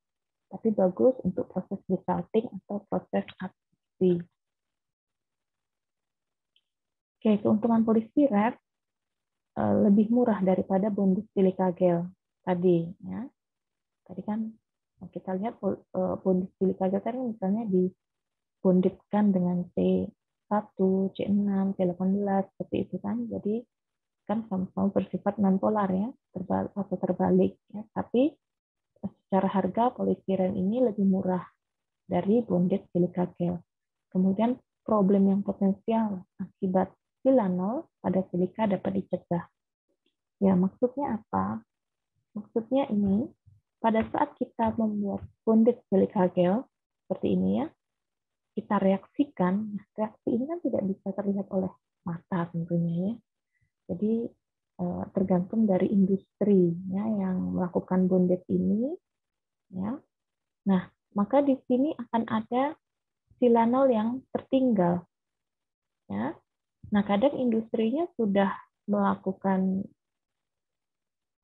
tapi bagus untuk proses desalting atau proses adsorpsi. Oke, keuntungan polistiren lebih murah daripada bonded silika gel tadi ya. Tadi kan kita lihat bonded silika gel tadi misalnya dibondedkan dengan C1, C6, C18 seperti itu kan. Jadi kan sama-sama bersifat non polar ya, atau terbalik ya. Tapi secara harga polistiren ini lebih murah dari bonded silika gel. Kemudian problem yang potensial akibat silanol pada silika dapat dicegah. Ya, maksudnya apa? Maksudnya ini, pada saat kita membuat bonded silika gel seperti ini ya, kita reaksikan, reaksi ini kan tidak bisa terlihat oleh mata tentunya ya. Jadi tergantung dari industri ya yang melakukan bonded ini ya. Nah, maka di sini akan ada silanol yang tertinggal ya. Nah, kadang industrinya sudah melakukan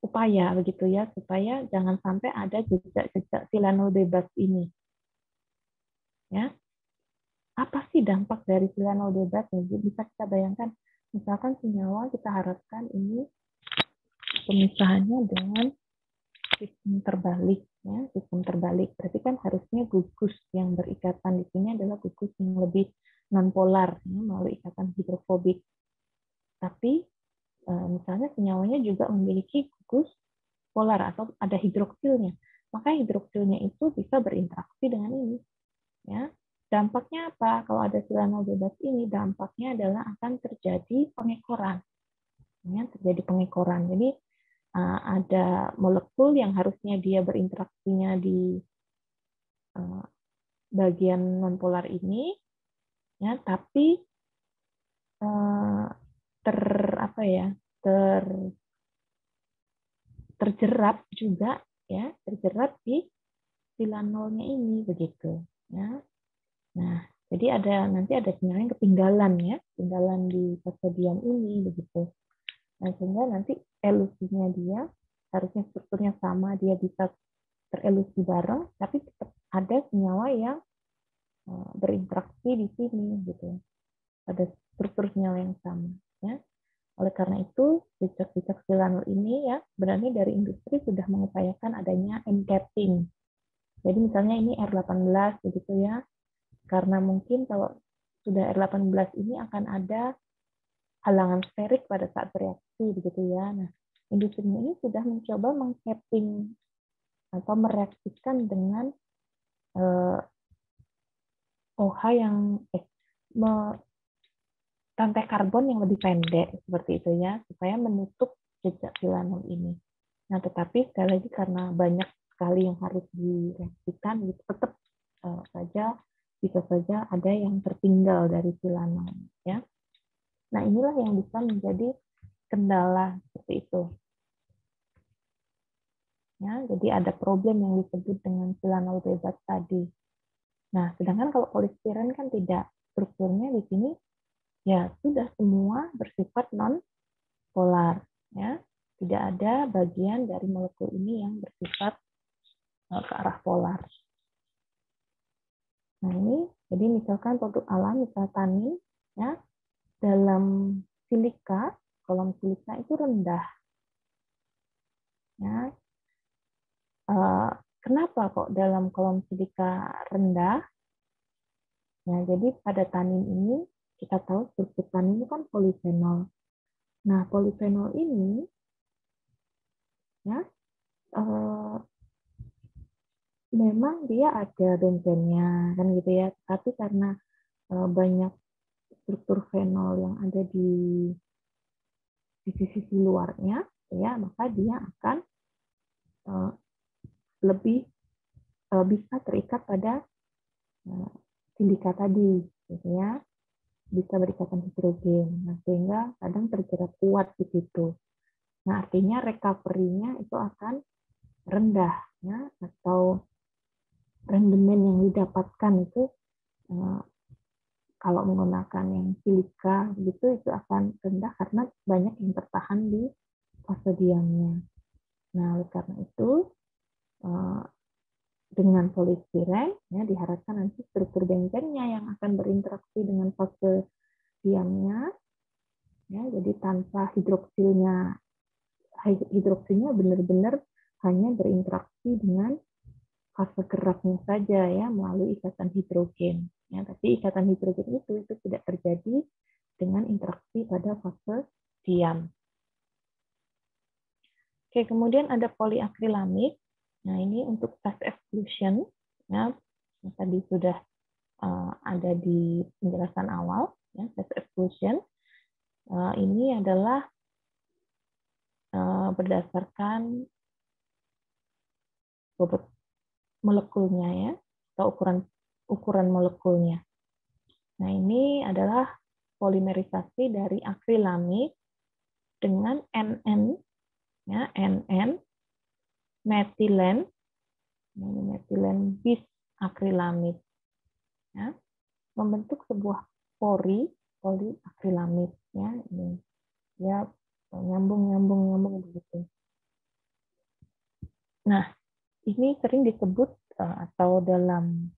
upaya begitu ya, supaya jangan sampai ada jejak-jejak silanol bebas ini. Ya, apa sih dampak dari silanol bebas? Bisa kita bayangkan, misalkan senyawa kita harapkan ini pemisahannya dengan sistem terbalik, ya, sistem terbalik. Berarti kan harusnya gugus yang berikatan di sini adalah gugus yang lebih nonpolar, ya, melalui ikatan hidrofobik. Tapi misalnya senyawanya juga memiliki gugus polar atau ada hidroksilnya, maka hidroksilnya itu bisa berinteraksi dengan ini. Ya, dampaknya apa? Kalau ada silanol bebas ini, dampaknya adalah akan terjadi pengekoran. Ya, terjadi pengekoran. Jadi ada molekul yang harusnya dia berinteraksinya di bagian nonpolar ini, ya, tapi terjerat juga, ya, terjerat di silanolnya ini begitu, ya. Nah, jadi nanti ada sinyal yang ketinggalan, ya, ketinggalan di fosfodiam ini begitu. Nah, sehingga nanti elusinya dia harusnya strukturnya sama, dia bisa terelusi bareng, tapi tetap ada senyawa yang berinteraksi di sini gitu. Ada struktur senyawa yang sama, ya. Oleh karena itu, jejak-jejak silanol ini ya sebenarnya dari industri sudah mengupayakan adanya encapping. Jadi misalnya ini R18 begitu ya. Karena mungkin kalau sudah R18 ini akan ada halangan sferik pada saat bereaksi begitu ya. Nah, industri ini sudah mencoba mengcapping atau mereaksikan dengan OH yang rantai karbon yang lebih pendek seperti itu ya, supaya menutup jejak silanol ini. Nah, tetapi sekali lagi karena banyak sekali yang harus direaksikan, gitu, tetap bisa saja ada yang tertinggal dari silanol ya. Nah, inilah yang bisa menjadi kendala seperti itu. Ya, jadi ada problem yang disebut dengan silanol bebas tadi. Nah, sedangkan kalau polistiren kan tidak, strukturnya di sini ya sudah semua bersifat non polar, ya. Tidak ada bagian dari molekul ini yang bersifat ke arah polar. Nah, ini jadi misalkan produk alam, misal tanin, ya, dalam silika, kolom silika itu rendah. Ya. Kenapa kok dalam kolom silika rendah? Nah, jadi pada tanin ini kita tahu struktur tanin itu kan polifenol. Nah, polifenol ini ya memang dia ada benzennya kan gitu ya, tapi karena banyak struktur fenol yang ada di sisi-sisi luarnya, ya, maka dia akan lebih bisa terikat pada silika tadi, gitu ya, bisa berikatan hidrogen, nah, sehingga kadang terjerat kuat di situ. Nah, artinya recovery-nya itu akan rendah, ya, atau rendemen yang didapatkan itu kalau menggunakan yang silika gitu itu akan rendah karena banyak yang tertahan di fosfodiamnya. Nah, oleh karena itu dengan polistiren ya diharapkan nanti struktur benzennya yang akan berinteraksi dengan fosfodiamnya, ya, jadi tanpa hidroksilnya benar-benar hanya berinteraksi dengan fase geraknya saja ya melalui ikatan hidrogen. Ya, tapi ikatan hidrogen itu tidak terjadi dengan interaksi pada fase diam. Oke, kemudian ada poliakrilamid. Nah, ini untuk fast exclusion. Ya, tadi sudah ada di penjelasan awal. Ya, fast exclusion. Ini adalah berdasarkan bobot molekulnya ya, atau ukuran molekulnya. Nah, ini adalah polimerisasi dari akrilamid dengan NN, ya, NN metilen, metilen bis akrilamid, ya, membentuk sebuah poliakrilamid, ya, ini ya nyambung begitu. Nah, ini sering disebut atau dalam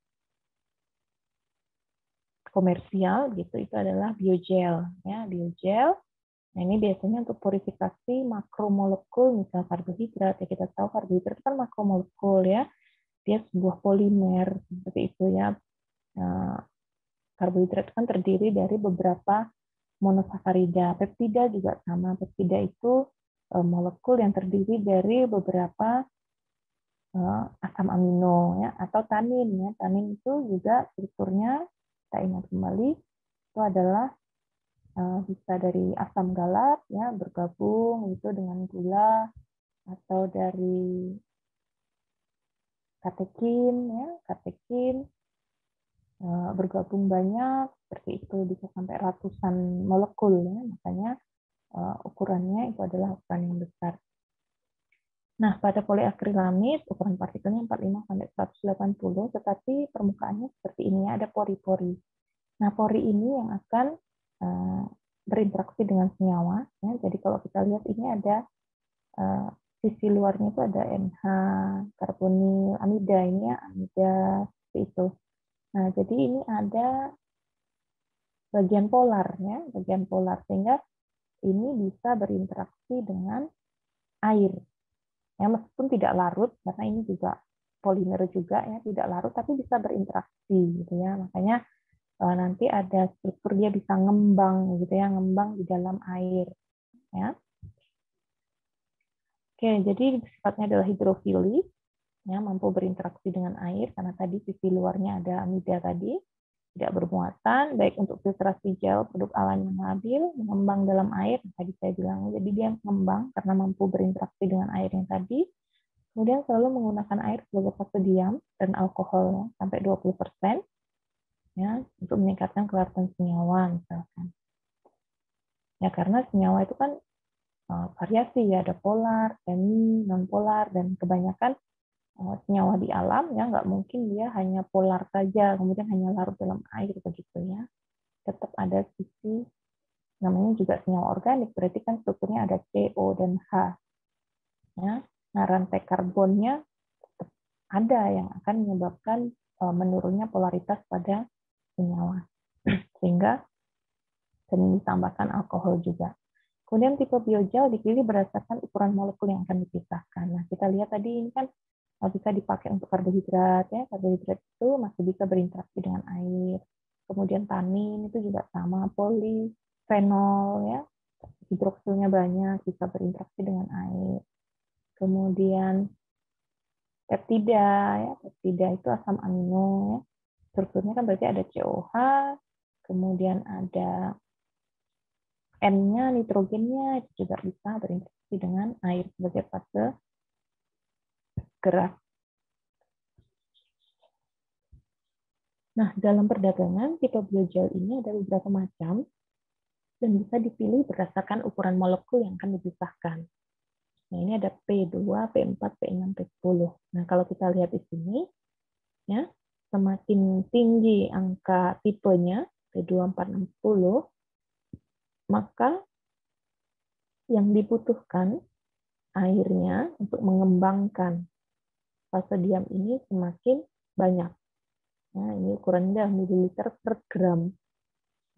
komersial gitu itu adalah biogel, ya biogel. Nah, ini biasanya untuk purifikasi makromolekul, misal karbohidrat. Ya, kita tahu karbohidrat kan makromolekul ya, dia sebuah polimer seperti itu ya. Karbohidrat kan terdiri dari beberapa monosakarida. Peptida juga sama. Peptida itu molekul yang terdiri dari beberapa asam amino ya atau tanin ya. Tanin itu juga strukturnya kita ingat kembali itu adalah bisa dari asam galat ya bergabung itu dengan gula atau dari katekin ya katekin bergabung banyak seperti itu bisa sampai ratusan molekul ya makanya ukurannya itu adalah ukuran yang besar. Nah, pada poliakrilamid ukuran partikelnya 45 sampai 180 tetapi permukaannya seperti ini ya ada pori-pori. Nah, pori ini yang akan berinteraksi dengan senyawa ya. Jadi kalau kita lihat ini ada sisi luarnya itu ada NH, karbonil, amida ini ya, amida seperti itu. Nah, jadi ini ada bagian polarnya, bagian polar sehingga ini bisa berinteraksi dengan air. Ya, meskipun tidak larut karena ini juga polimer juga ya, tidak larut tapi bisa berinteraksi gitu ya. Makanya nanti ada struktur dia bisa ngembang gitu ya, ngembang di dalam air ya. Oke, jadi sifatnya adalah hidrofilik ya, mampu berinteraksi dengan air karena tadi sisi luarnya ada amida tadi. Tidak bermuatan, baik untuk filtrasi gel, produk alan yang labil, mengembang dalam air, tadi saya bilang, jadi dia mengembang karena mampu berinteraksi dengan air yang tadi, kemudian selalu menggunakan air sebagai fase diam dan alkohol sampai 20%, ya, untuk meningkatkan kelaratan senyawa, misalkan. Ya, karena senyawa itu kan variasi, ya, ada polar, semi, non-polar, dan kebanyakan senyawa di alam ya nggak mungkin dia hanya polar saja kemudian hanya larut dalam air begitu ya tetap ada sisi namanya juga senyawa organik berarti kan strukturnya ada CO dan H ya nah rantai karbonnya tetap ada yang akan menyebabkan menurunnya polaritas pada senyawa sehingga sering ditambahkan alkohol juga. Kemudian tipe biogel dipilih berdasarkan ukuran molekul yang akan dipisahkan. Nah, kita lihat tadi ini kan bisa dipakai untuk karbohidrat ya. Karbohidrat itu masih bisa berinteraksi dengan air. Kemudian tanin itu juga sama, polifenol ya. Hidroksilnya banyak, bisa berinteraksi dengan air. Kemudian peptida ya. Peptida itu asam amino ya. Strukturnya kan berarti ada COH, kemudian ada N-nya, nitrogennya itu juga bisa berinteraksi dengan air sebagai fase gerak. Nah, dalam perdagangan, tipe biogel ini ada beberapa macam dan bisa dipilih berdasarkan ukuran molekul yang akan dipisahkan. Nah, ini ada P2, P4, P6, P10. Nah, kalau kita lihat di sini, ya, semakin tinggi angka tipenya, P2, 4, 6, 10, maka yang dibutuhkan airnya untuk mengembangkan fase diam ini semakin banyak. Nah, ini ukuran rendah mililiter per gram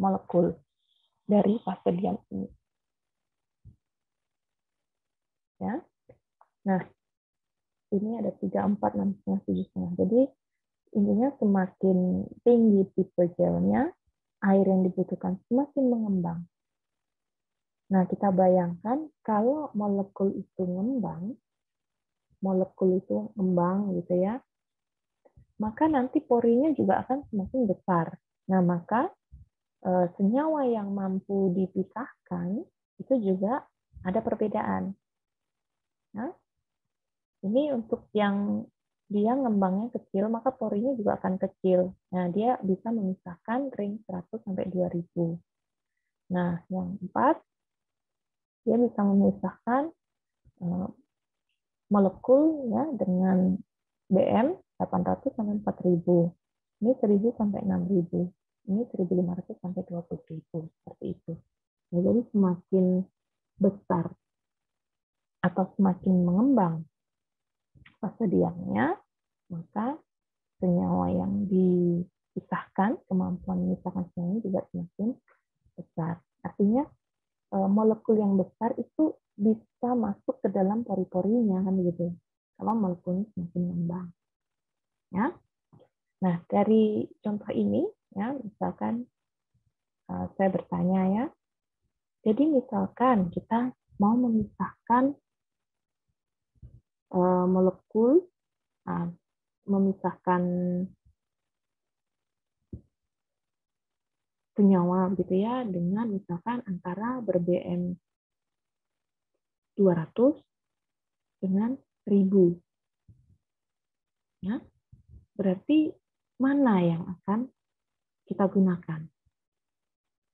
molekul dari fase diam ini. Ya. Nah, ini ada 3, 4, 6, 7,5. Jadi, intinya semakin tinggi tipe gelnya, air yang dibutuhkan semakin mengembang. Nah, kita bayangkan kalau molekul itu ngembang gitu ya, maka nanti porinya juga akan semakin besar. Nah, maka senyawa yang mampu dipisahkan itu juga ada perbedaan. Nah, ini untuk yang dia ngembangnya kecil, maka porinya juga akan kecil. Nah, dia bisa memisahkan ring 100 sampai 2000. Nah, yang 4 dia bisa memisahkan molekul ya dengan BM 800 sampai 4000. Ini 1000 sampai 6000. Ini 1500 sampai 20000 seperti itu. Nah, jadi semakin besar atau semakin mengembang fase diamnya, maka senyawa yang dipisahkan, kemampuan memisahkan senyawa juga semakin besar. Artinya molekul yang besar itu bisa masuk ke dalam pori-porinya kan begitu. Kalau molekulnya semakin mengembang. Ya. Nah, dari contoh ini ya, misalkan saya bertanya ya. Jadi misalkan kita mau memisahkan molekul, memisahkan senyawa gitu ya dengan misalkan antara ber-BM 200 dengan 1000. Ya. Berarti mana yang akan kita gunakan?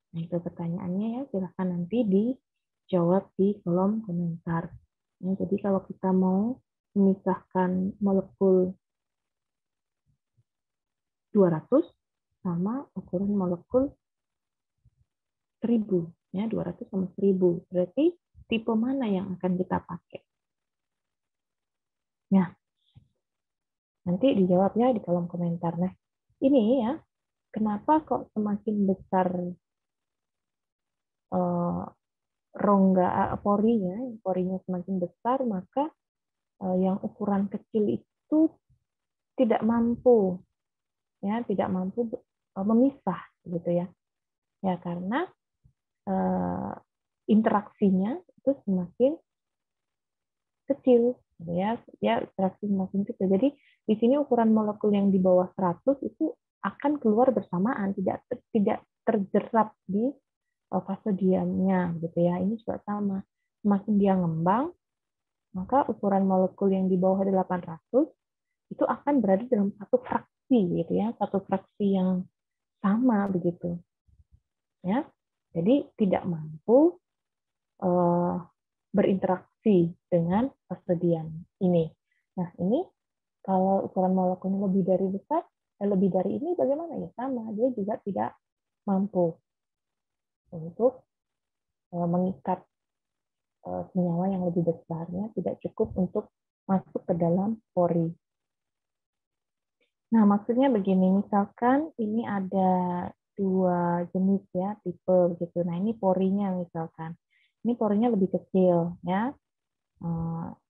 Nah, itu pertanyaannya ya, silahkan nanti dijawab di kolom komentar. Ya, jadi kalau kita mau memisahkan molekul 200 sama ukuran molekul 1000, ya 200 sama 1000. Berarti tipe mana yang akan kita pakai? Nah, nanti dijawab ya di kolom komentar. Nah, ini ya, kenapa kok semakin besar rongga porinya semakin besar, maka yang ukuran kecil itu tidak mampu memisah gitu ya. Ya karena interaksinya itu semakin kecil gitu ya. Ya interaksi semakin kecil. Jadi di sini ukuran molekul yang di bawah 100 itu akan keluar bersamaan, tidak terjerap di fase diamnya gitu ya. Ini juga sama. Semakin dia ngembang, maka ukuran molekul yang di bawah 800 itu akan berada dalam satu fraksi gitu ya, satu fraksi yang sama begitu. Ya. Jadi tidak mampu berinteraksi dengan fase diam ini. Nah, ini kalau ukuran molekulnya lebih dari ini bagaimana ya? Sama, dia juga tidak mampu untuk mengikat senyawa yang lebih besarnya, tidak cukup untuk masuk ke dalam pori. Nah, maksudnya begini, misalkan ini ada dua jenis ya, tipe begitu. Nah, ini porinya misalkan. Ini porinya lebih kecil ya.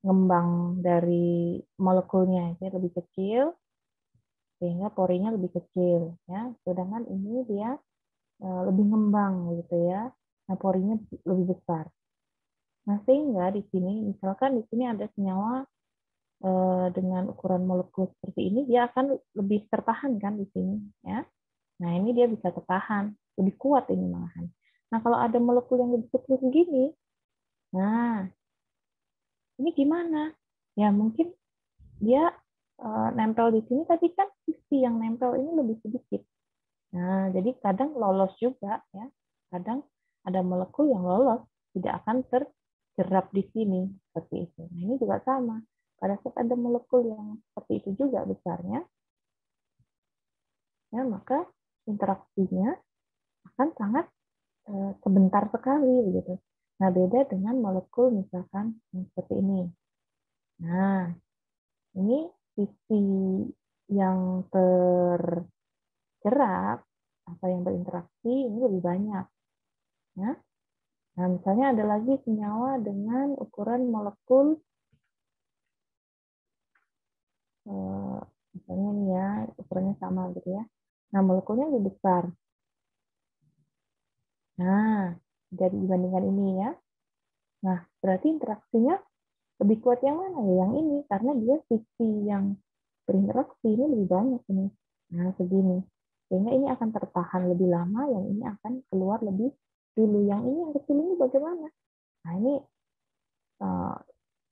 Ngembang dari molekulnya itu lebih kecil sehingga porinya lebih kecil ya. Sedangkan ini dia lebih ngembang gitu ya. Nah, porinya lebih besar. Nah, sehingga di sini misalkan di sini ada senyawa dengan ukuran molekul seperti ini, dia akan lebih tertahan kan di sini ya. Nah, ini dia bisa tertahan, lebih kuat ini malahan. Nah, kalau ada molekul yang lebih kecil begini, nah ini gimana? Ya mungkin dia nempel di sini, tapi kan sisi yang nempel ini lebih sedikit. Nah, jadi kadang lolos juga ya. Kadang ada molekul yang lolos, tidak akan terjerap di sini seperti itu. Nah, ini juga sama. Pada saat ada molekul yang seperti itu juga besarnya, ya maka interaksinya akan sangat sebentar sekali begitu. Nah, beda dengan molekul misalkan yang seperti ini. Nah, ini sisi yang terjerap atau yang berinteraksi ini lebih banyak. Ya. Nah, misalnya ada lagi senyawa dengan ukuran molekul, misalnya ini ya, ukurannya sama gitu ya. Nah, molekulnya lebih besar. Nah, jadi dibandingkan ini ya. Nah, berarti interaksinya lebih kuat yang mana ya? Yang ini, karena dia sisi yang berinteraksi ini lebih banyak ini. Nah, segini. Sehingga ini akan tertahan lebih lama, yang ini akan keluar lebih dulu. Yang ini, yang kecil ini bagaimana? Nah, ini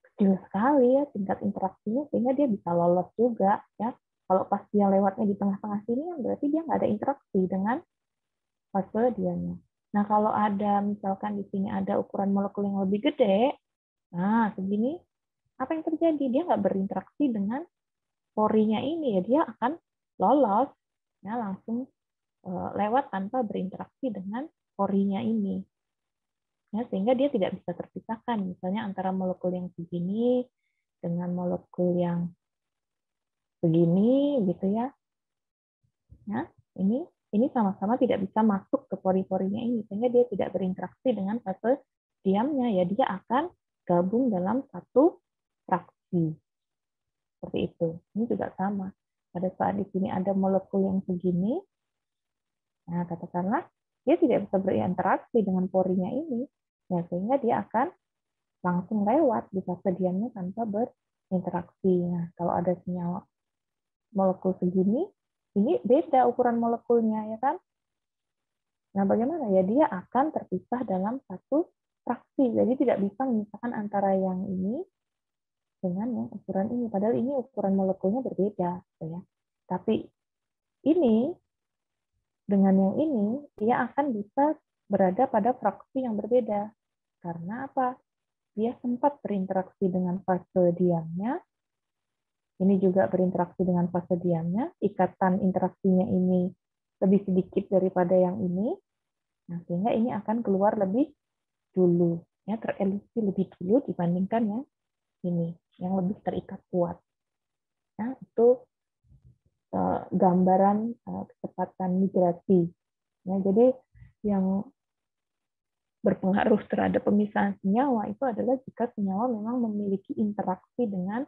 kecil sekali ya tingkat interaksinya, sehingga dia bisa lolos juga. Ya. Kalau pas dia lewatnya di tengah-tengah sini, berarti dia nggak ada interaksi dengan fase dianya. Nah, kalau ada, misalkan di sini ada ukuran molekul yang lebih gede, nah, segini, apa yang terjadi? Dia nggak berinteraksi dengan porinya ini, ya dia akan lolos, ya langsung lewat tanpa berinteraksi dengan porinya ini. Ya, sehingga dia tidak bisa terpisahkan. Misalnya antara molekul yang begini dengan molekul yang begini, gitu ya. Ya, ini sama-sama tidak bisa masuk ke pori-porinya ini, sehingga dia tidak berinteraksi dengan fase diamnya. Ya, dia akan gabung dalam satu fraksi. Seperti itu. Ini juga sama. Pada saat di sini ada molekul yang begini, nah katakanlah dia tidak bisa berinteraksi dengan porinya ini, ya, sehingga dia akan langsung lewat di fase diamnya tanpa berinteraksi. Nah, kalau ada senyawa molekul segini, ini beda ukuran molekulnya, ya kan? Nah, bagaimana ya? Dia akan terpisah dalam satu fraksi. Jadi tidak bisa memisahkan antara yang ini dengan yang ukuran ini. Padahal ini ukuran molekulnya berbeda, ya. Tapi ini dengan yang ini, dia akan bisa berada pada fraksi yang berbeda. Karena apa? Dia sempat berinteraksi dengan fase diamnya, ini juga berinteraksi dengan fase diamnya, ikatan interaksinya ini lebih sedikit daripada yang ini, nah sehingga ini akan keluar lebih dulu, ya, terelipsi lebih dulu dibandingkan yang ini, yang lebih terikat kuat. Nah, itu gambaran kecepatan migrasi. Ya, jadi yang berpengaruh terhadap pemisahan senyawa itu adalah jika senyawa memang memiliki interaksi dengan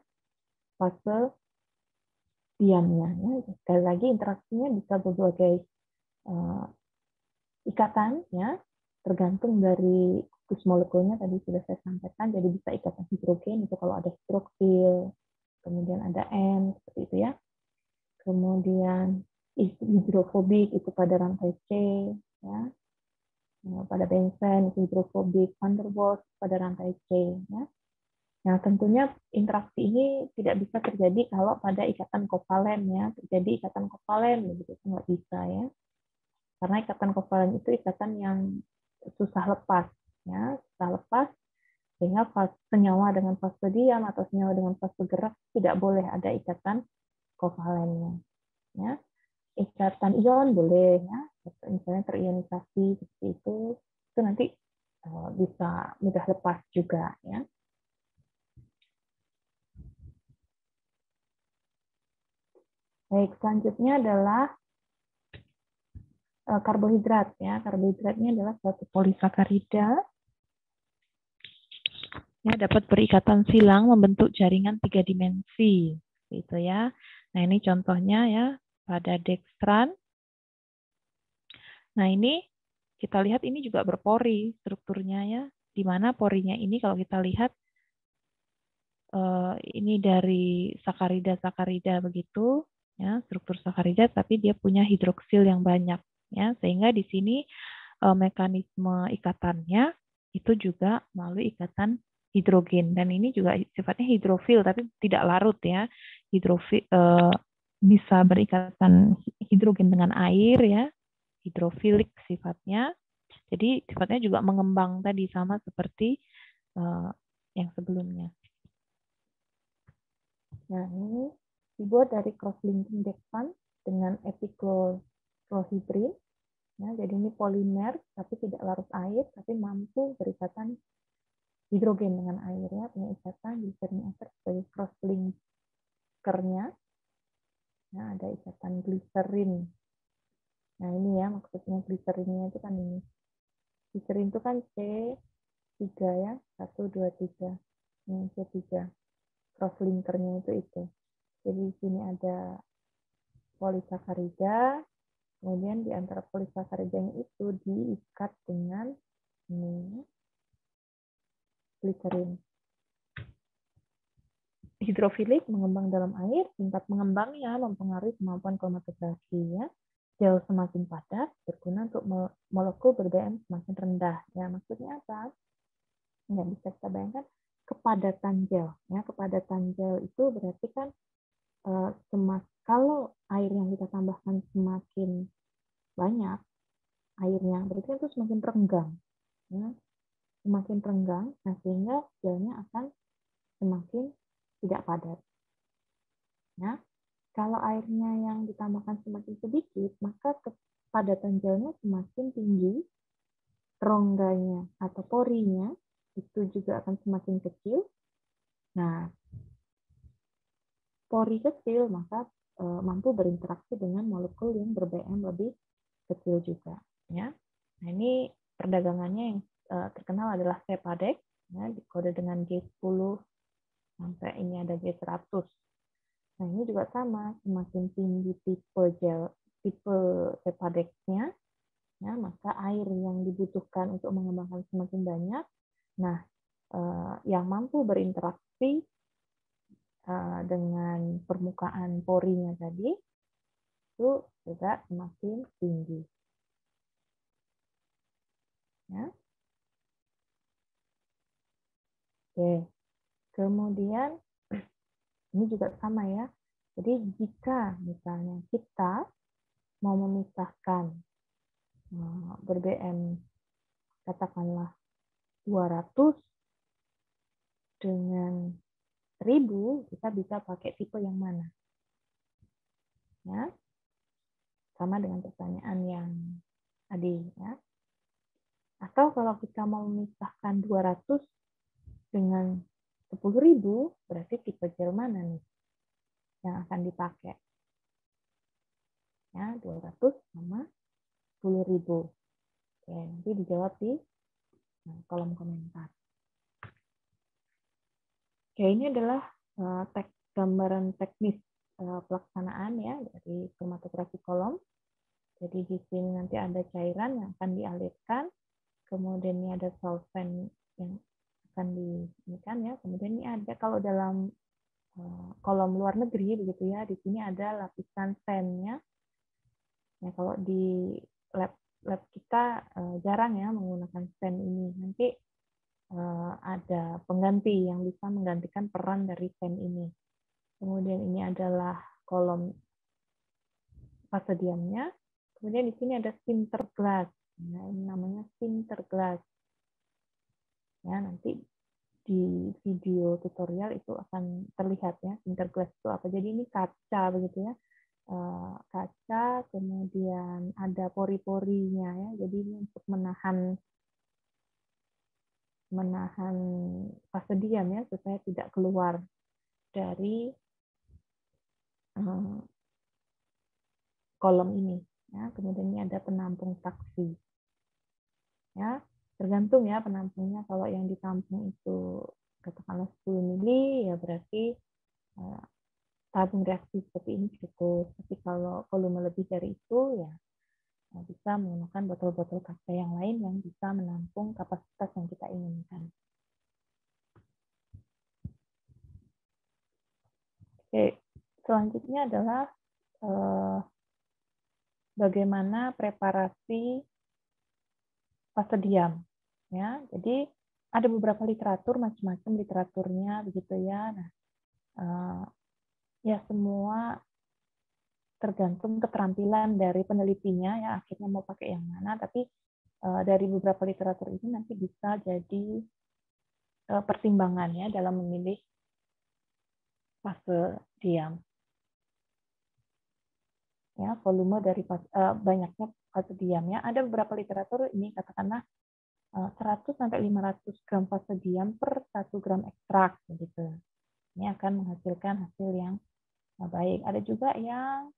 fase diamnya. Ya. Sekali lagi interaksinya bisa berbagai ikatan, ya, tergantung dari gugus molekulnya tadi sudah saya sampaikan. Jadi bisa ikatan hidrogen itu kalau ada hidroksil, kemudian ada N seperti itu ya. Kemudian hidrofobik itu pada rantai C, ya. Pada benzen itu hidrofobik, van der Waals pada rantai C, ya. Nah, tentunya interaksi ini tidak bisa terjadi kalau pada ikatan kovalen, ya. Terjadi ikatan kovalen, begitu nggak bisa, ya. Karena ikatan kovalen itu ikatan yang susah lepas, ya, susah lepas, sehingga senyawa dengan fase diam atau senyawa dengan fase gerak tidak boleh ada ikatan kovalennya, ya. Ikatan ion boleh, ya, misalnya terionisasi seperti itu nanti bisa mudah lepas juga, ya. Baik, selanjutnya adalah karbohidrat, ya. Karbohidratnya adalah suatu polisakarida, ya, dapat berikatan silang membentuk jaringan 3 dimensi, gitu ya. Nah, ini contohnya ya pada dextran. Nah, ini kita lihat ini juga berpori strukturnya, ya. Di mana porinya ini kalau kita lihat ini dari sakarida begitu, ya, struktur sakarida, tapi dia punya hidroksil yang banyak, ya, sehingga di sini mekanisme ikatannya itu juga melalui ikatan hidrogen, dan ini juga sifatnya hidrofil tapi tidak larut, ya. Hidrofil bisa berikatan hidrogen dengan air, ya, hidrofilik sifatnya. Jadi sifatnya juga mengembang tadi sama seperti yang sebelumnya. Nah, ini dibuat dari cross-linking dextran dengan epichlorohydrin. Ya, jadi ini polimer, tapi tidak larut air, tapi mampu berikatan hidrogen dengan air, ya, punya ikatan glycerin ester sebagai cross-linkernya. Ya, ada ikatan gliserin. Nah, ini ya maksudnya gliserinnya itu kan ini. Gliserin itu kan C3 ya, 1, 2, 3. Ini C3. Cross-linkernya itu. Jadi di sini ada polisakarida, kemudian di antara polisakaridanya itu diikat dengan ini gliserin. Hidrofilik mengembang dalam air, tingkat mengembangnya mempengaruhi kemampuan kromatografi, ya. Gel semakin padat berguna untuk molekul ber-DM semakin rendah. Ya, maksudnya apa? Nggak bisa kita bayangkan kepadatan gel. Ya, kepadatan gel itu berarti kan kalau air yang kita tambahkan semakin banyak airnya, berarti kan itu semakin renggang. Ya. Semakin renggang, nah sehingga gelnya akan semakin tidak padat. Nah, kalau airnya yang ditambahkan semakin sedikit, maka kepadatan gelnya semakin tinggi, rongganya atau porinya itu juga akan semakin kecil. Nah, pori kecil maka mampu berinteraksi dengan molekul yang ber-BM lebih kecil juga. Ya. Nah, ini perdagangannya yang terkenal adalah Sepadex, ya, dikode dengan G10 sampai ini ada G100. Nah, ini juga sama, semakin tinggi tipe Sepadex-nya, ya, maka air yang dibutuhkan untuk mengembangkan semakin banyak. Nah, yang mampu berinteraksi dengan permukaan porinya tadi itu juga semakin tinggi. Ya. Oke. Kemudian ini juga sama ya. Jadi jika misalnya kita mau memisahkan ber-BM katakanlah 200 dengan 1000, kita bisa pakai tipe yang mana? Ya. Sama dengan pertanyaan yang tadi ya. Atau kalau kita mau memisahkan 200 dengan 10.000, berarti tipe gel mana nih yang akan dipakai? Ya, 200 sama 10.000. Oke, nanti dijawab di kolom komentar. Oke, ini adalah gambaran teknis pelaksanaan ya dari kromatografi kolom. Jadi di sini nanti ada cairan yang akan dialirkan, kemudian ini ada solvent yang akan diinikan ya. Kemudian ini ada kalau dalam kolom luar negeri begitu ya, di sini ada lapisan sandnya. Ya, kalau di lab kita jarang ya menggunakan sand ini. Nanti ada pengganti yang bisa menggantikan peran dari sand ini. Kemudian ini adalah kolom fase diamnya. Kemudian di sini ada sinter glass. Ya, ini namanya sinter glass. Ya, nanti di video tutorial itu akan terlihat ya sinter glass itu apa. Jadi ini kaca begitu ya. Kaca, kemudian ada pori-porinya ya. Jadi ini untuk menahan fase diam ya supaya tidak keluar dari kolom ini. Ya. Kemudian ini ada penampung saksi. Ya, tergantung ya penampungnya. Kalau yang ditampung itu katakanlah 10 mili, ya berarti tabung reaksi seperti ini cukup. Tapi kalau volume lebih dari itu, ya bisa menggunakan botol-botol kaca yang lain yang bisa menampung kapasitas yang kita inginkan. Oke, selanjutnya adalah bagaimana preparasi fase diam. Ya, jadi ada beberapa literatur, macam-macam literaturnya begitu ya. Nah, ya semua tergantung keterampilan dari penelitinya ya akhirnya mau pakai yang mana. Tapi dari beberapa literatur ini nanti bisa jadi pertimbangan ya dalam memilih fase diam. Ya, volume dari banyaknya fase diam ya. Ada beberapa literatur ini katakanlah 100 sampai 500 gram fase diam per 1 gram ekstrak begitu. Ini akan menghasilkan hasil yang baik. Ada juga yang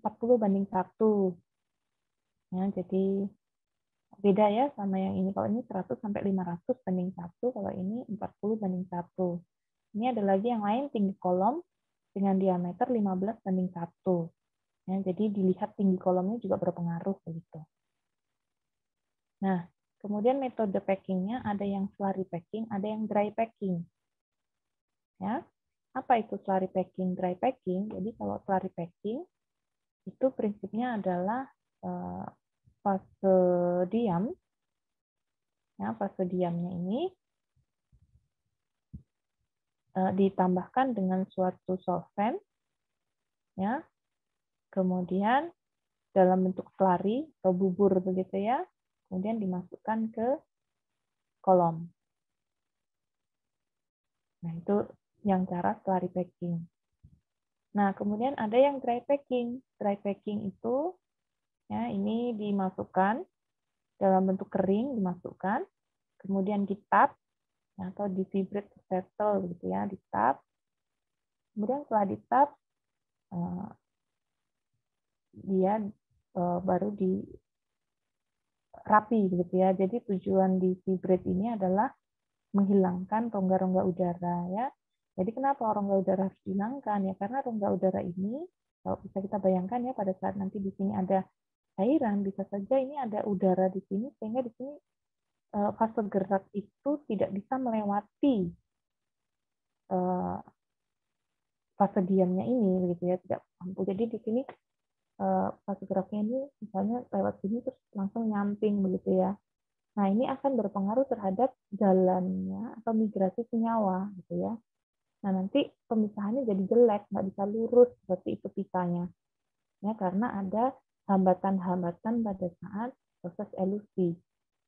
40:1. Ya, jadi beda ya sama yang ini. Kalau ini 100 sampai 500:1, kalau ini 40:1. Ini ada lagi yang lain tinggi kolom dengan diameter 15:1. Ya, jadi dilihat tinggi kolomnya juga berpengaruh begitu. Nah, kemudian metode packingnya ada yang slurry packing, ada yang dry packing. Ya, apa itu slurry packing, dry packing? Jadi kalau slurry packing itu prinsipnya adalah fase diam. Ya, fase diamnya ini ditambahkan dengan suatu solvent, ya, kemudian dalam bentuk slurry atau bubur begitu ya, kemudian dimasukkan ke kolom. Nah, itu yang cara slurry packing. Nah, kemudian ada yang dry packing. Dry packing itu ya ini dimasukkan dalam bentuk kering dimasukkan, kemudian ditap atau di vibrate settle gitu ya, ditap. Kemudian setelah ditap dia baru di rapi begitu ya. Jadi tujuan di vibrate ini adalah menghilangkan rongga-rongga udara ya. Jadi kenapa rongga udara harus dihilangkan ya? Karena rongga udara ini kalau bisa kita bayangkan ya pada saat nanti di sini ada cairan, bisa saja ini ada udara di sini sehingga di sini fase gerak itu tidak bisa melewati fase diamnya ini begitu ya, tidak mampu. Jadi di sini fase geraknya ini misalnya lewat sini terus langsung nyamping begitu ya. Nah, ini akan berpengaruh terhadap jalannya atau migrasi senyawa gitu ya. Nah, nanti pemisahannya jadi jelek, nggak bisa lurus seperti itu pisahnya. Ya, karena ada hambatan-hambatan pada saat proses elusi.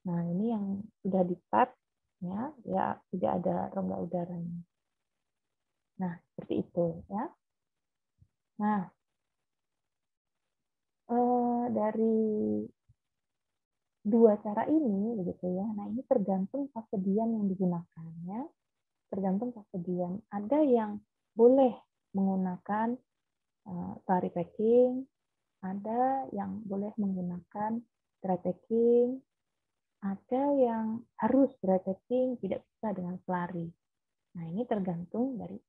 Nah, ini yang sudah di-tap ya, ya tidak ada rongga udaranya. Nah, seperti itu ya. Nah, dari dua cara ini begitu ya. Nah, ini tergantung fase diam yang digunakan ya. Tergantung fase diam. Ada yang boleh menggunakan tari packing, ada yang boleh menggunakan dry packing, ada yang harus dry packing, tidak bisa dengan selari. Nah, ini tergantung dari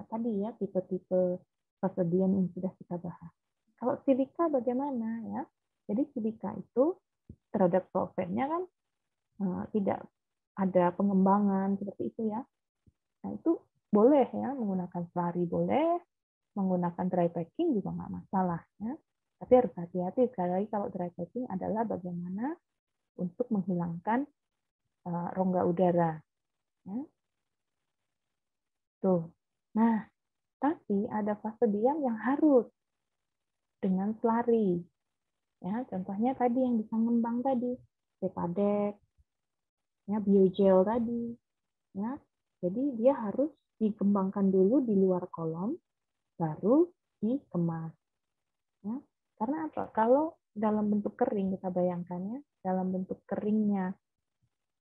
tadi ya tipe-tipe fase diam yang sudah kita bahas. Kalau silika bagaimana ya? Jadi silika itu terhadap solventnya kan tidak ada pengembangan seperti itu ya. Nah, itu boleh ya menggunakan selari, boleh menggunakan dry packing juga nggak masalah ya. Tapi harus hati-hati sekali lagi kalau dry packing adalah bagaimana untuk menghilangkan rongga udara. Ya. Tuh. Nah, tapi ada fase diam yang harus dengan selari. Ya, contohnya tadi yang bisa ngembang tadi, Cepadek, ya, biogel tadi. Ya. Jadi dia harus dikembangkan dulu di luar kolom, baru dikemas. Ya. Karena apa? Kalau dalam bentuk kering, kita bayangkan ya, dalam bentuk keringnya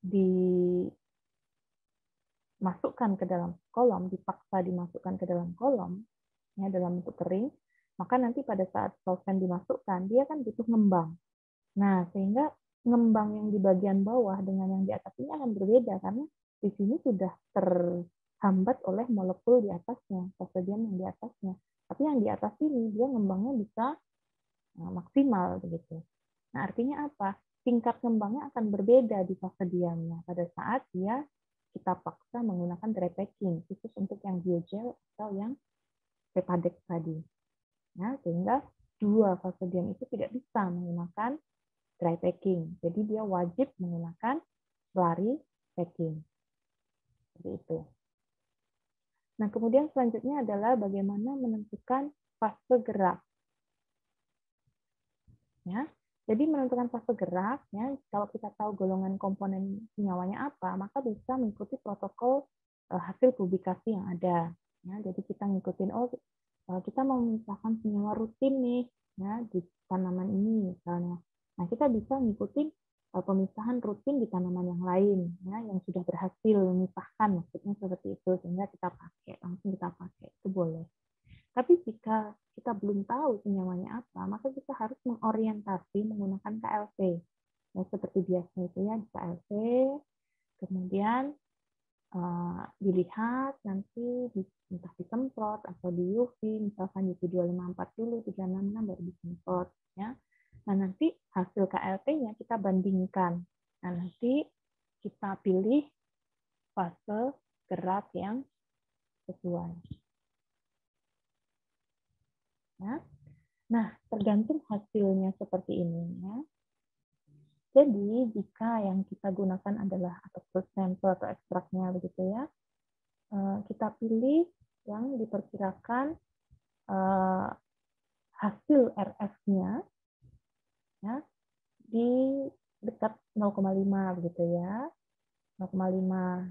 dimasukkan ke dalam kolom, dipaksa dimasukkan ke dalam kolom, ya, dalam bentuk kering, maka nanti pada saat solvent dimasukkan, dia kan butuh ngembang. Nah, sehingga ngembang yang di bagian bawah dengan yang di atas ini akan berbeda, karena di sini sudah terhambat oleh molekul di atasnya, fase diam yang di atasnya. Tapi yang di atas ini, dia ngembangnya bisa maksimal begitu. Nah, artinya apa? Tingkat ngembangnya akan berbeda di fase diamnya pada saat dia kita paksa menggunakan dry packing, khusus untuk yang biogel atau yang Cepadek tadi. Nah, sehingga dua fase diam itu tidak bisa menggunakan dry packing. Jadi dia wajib menggunakan slurry packing. Seperti itu. Nah, kemudian selanjutnya adalah bagaimana menentukan fase gerak. Ya, jadi menentukan fase gerak, ya, kalau kita tahu golongan komponen senyawanya apa, maka bisa mengikuti protokol hasil publikasi yang ada. Ya, jadi kita ngikutin, kita mau memisahkan senyawa rutin nih, ya, di tanaman ini misalnya. Nah, kita bisa ngikutin pemisahan rutin di tanaman yang lain, ya, yang sudah berhasil memisahkan, maksudnya seperti itu, sehingga kita pakai, langsung kita pakai, itu boleh. Tapi jika kita belum tahu senyawanya apa, maka kita harus mengorientasi menggunakan KLV. Ya, seperti biasa itu ya, di KLV, kemudian dilihat nanti entah disemprot atau di UV, misalkan UV 254 dulu, 366 baru disemprot. Ya. Nah, nanti hasil KLV-nya kita bandingkan. Nah, nanti kita pilih fase gerak yang sesuai. Ya. Nah, tergantung hasilnya seperti ini. Ya. Jadi, jika yang kita gunakan adalah atau fruit sample atau ekstraknya begitu ya, kita pilih yang diperkirakan hasil RF-nya ya, di dekat 0,5 begitu ya, 0,5.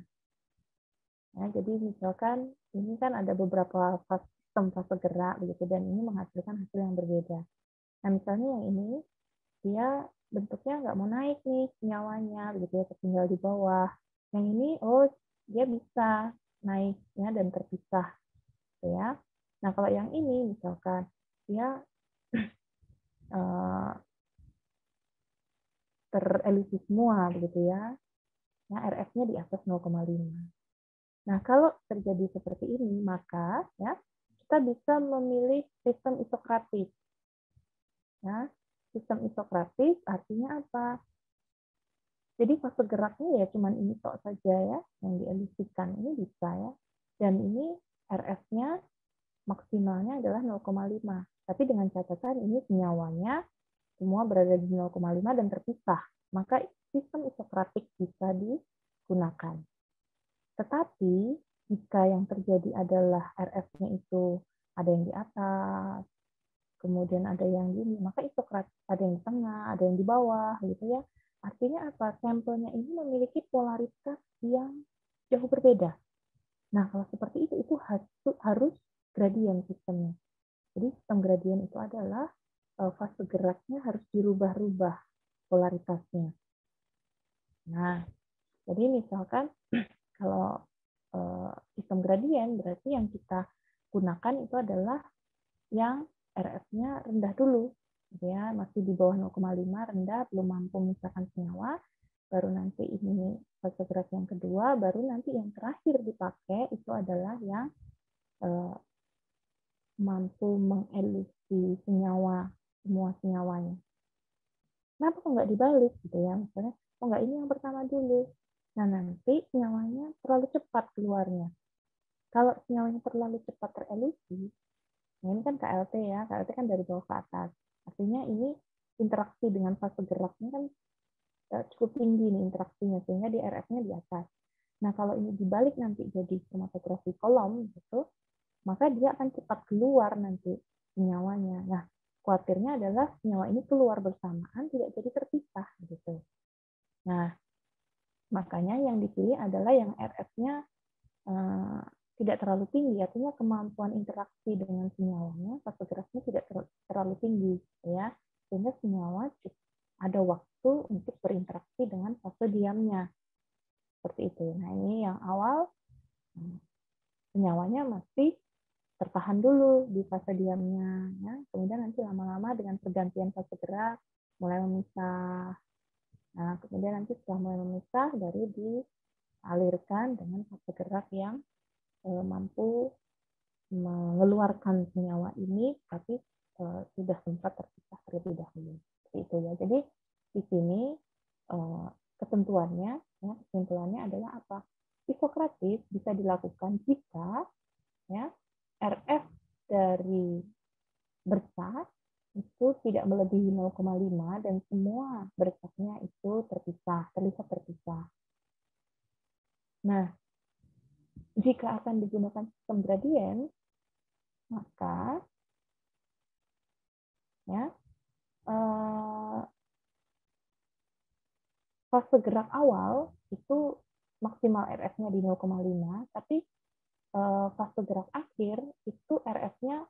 Ya, jadi misalkan ini kan ada beberapa sistem fase gerak begitu dan ini menghasilkan hasil yang berbeda. Nah, misalnya yang ini dia bentuknya nggak mau naik nih senyawanya, begitu ya, tertinggal di bawah. Yang ini, oh dia bisa naiknya dan terpisah, gitu ya. Nah kalau yang ini misalkan dia terelusi semua, begitu ya. Nah RF-nya di atas 0,5. Nah kalau terjadi seperti ini, maka ya kita bisa memilih sistem isokratis. Ya, sistem isokratis artinya apa? Jadi fase geraknya ya cuman ini tok saja ya yang dielusikan, ini bisa ya. Dan ini RF-nya maksimalnya adalah 0,5. Tapi dengan catatan ini senyawanya semua berada di 0,5 dan terpisah. Maka sistem isokratik bisa digunakan. Tetapi jika yang terjadi adalah RF-nya itu ada yang di atas, kemudian ada yang gini, maka isokratis ada yang di tengah, ada yang di bawah, gitu ya. Artinya apa? Sampelnya ini memiliki polaritas yang jauh berbeda. Nah, kalau seperti itu harus gradien sistemnya. Jadi sistem gradien itu adalah fase geraknya harus dirubah-rubah polaritasnya. Nah, jadi misalkan kalau sistem gradien berarti yang kita gunakan itu adalah yang RF-nya rendah dulu, ya masih di bawah 0,5 rendah, belum mampu memisahkan senyawa, baru nanti ini fase gerak yang kedua, baru nanti yang terakhir dipakai itu adalah yang mampu mengelusi senyawa, semua senyawanya. Kenapa kok nggak dibalik gitu ya, misalnya, kok nggak ini yang pertama dulu. Nah nanti senyawanya terlalu cepat keluarnya. Kalau senyawanya terlalu cepat terelusi, nah ini kan KLT ya, KLT kan dari bawah ke atas. Artinya ini interaksi dengan fase geraknya kan cukup tinggi nih interaksinya, sehingga di RF-nya di atas. Nah kalau ini dibalik nanti jadi kromatografi kolom, gitu, maka dia akan cepat keluar nanti senyawanya. Nah khawatirnya adalah senyawa ini keluar bersamaan, tidak jadi terpisah. Gitu. Nah makanya yang dipilih adalah yang RF-nya tidak terlalu tinggi, artinya kemampuan interaksi dengan senyawanya, fase geraknya tidak terlalu tinggi, ya, sehingga senyawa ada waktu untuk berinteraksi dengan fase diamnya, seperti itu. Nah ini yang awal senyawanya masih tertahan dulu di fase diamnya, ya. Kemudian nanti lama-lama dengan pergantian fase gerak mulai memisah. Nah kemudian nanti setelah mulai memisah baru dialirkan dengan fase gerak yang mampu mengeluarkan senyawa ini, tapi sudah sempat terpisah terlebih dahulu. Seperti itu ya. Jadi di sini kesimpulannya adalah apa? Isokratis bisa dilakukan jika ya RF dari bercak itu tidak melebihi 0,5 dan semua bercaknya itu terlihat terpisah. Nah, jika akan digunakan sistem gradien, maka ya fase gerak awal itu maksimal RF-nya di 0,5, tapi fase gerak akhir itu RF-nya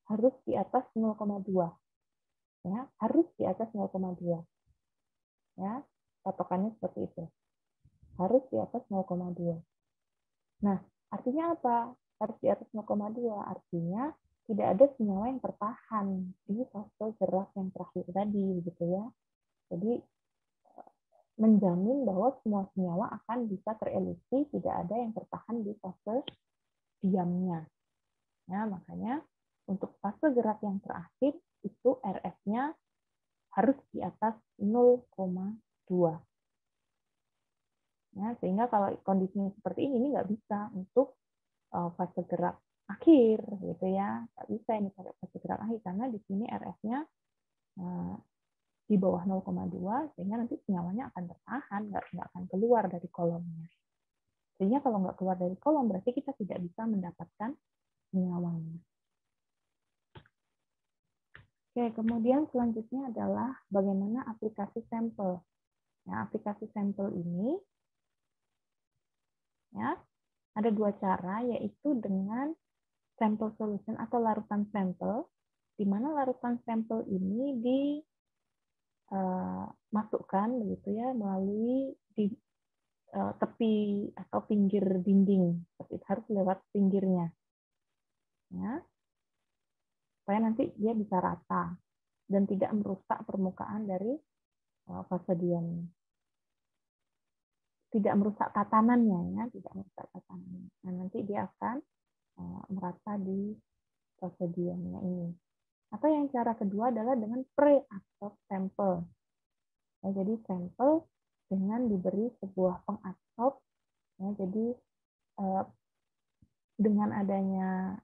harus di atas 0,2. Ya, harus di atas 0,2. Ya, patokannya seperti itu. Harus di atas 0,2. Nah, artinya apa? Harus di atas 0,2. Artinya tidak ada senyawa yang tertahan di fase gerak yang terakhir tadi, gitu ya. Jadi menjamin bahwa semua senyawa akan bisa terelusi, tidak ada yang tertahan di fase diamnya. Nah, makanya untuk fase gerak yang terakhir itu RF-nya harus di atas 0,2. Ya, sehingga kalau kondisinya seperti ini nggak bisa untuk fase gerak akhir, gitu ya. Nggak bisa ini pakai fase gerak akhir karena di sini RF-nya di bawah 0,2 sehingga nanti senyawanya akan tertahan, nggak akan keluar dari kolomnya. Sehingga kalau nggak keluar dari kolom berarti kita tidak bisa mendapatkan senyawanya. Oke, kemudian selanjutnya adalah bagaimana aplikasi sampel. Nah, aplikasi sampel ini ya ada dua cara, yaitu dengan sample solution atau larutan sampel, di mana larutan sampel ini masukkan begitu ya melalui di tepi atau pinggir dinding, tapi harus lewat pinggirnya, ya, supaya nanti dia bisa rata dan tidak merusak permukaan dari fase diamnya, tidak merusak tatanannya, ya, tidak merusak tatanannya. Nah, nanti dia akan merata di fase diamnya ini. Atau yang cara kedua adalah dengan pre-adsorb sampel. Ya, jadi sampel dengan diberi sebuah pengadsorb. Ya, jadi dengan adanya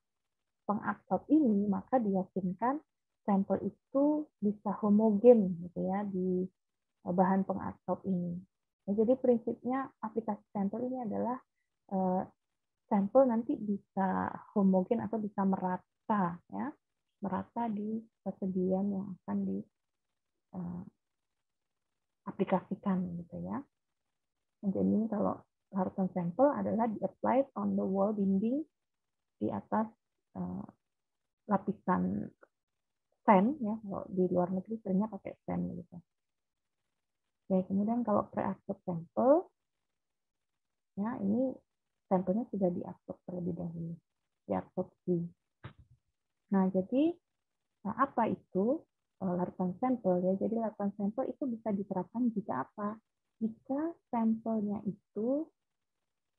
pengadsorb ini, maka diyakinkan sampel itu bisa homogen gitu ya di bahan pengadsorb ini. Ya, jadi prinsipnya aplikasi sampel ini adalah sampel nanti bisa homogen atau bisa merata, ya, merata di persediaan yang akan diaplikasikan gitu ya. Jadi kalau larutan sampel adalah di-applied on the wall dinding di atas lapisan sand, ya, kalau di luar negeri seringnya pakai sand gitu. Oke, kemudian kalau pre-adsorb sampel, ya ini sampelnya sudah diadsorb terlebih dahulu, diabsorpsi. Nah, jadi apa itu larutan sampel ya? Jadi larutan sampel itu bisa diterapkan jika apa? Jika sampelnya itu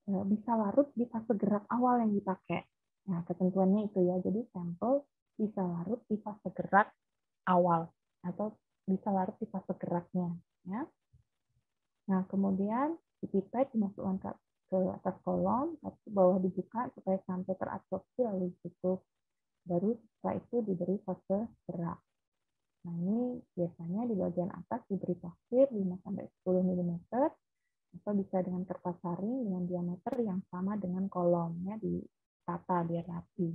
bisa larut di fase gerak awal yang dipakai. Nah, ketentuannya itu ya. Jadi sampel bisa larut di fase gerak awal atau bisa larut di fase geraknya, ya. Nah, kemudian dipipet dimasukkan ke atas kolom, ke bawah dibuka supaya sampai terabsorpsi lalu ditutup. Baru setelah itu diberi fase gerak. Nah, ini biasanya di bagian atas diberi pasir 5-10 mm atau bisa dengan kertas saring dengan diameter yang sama dengan kolomnya ditata biar rapi.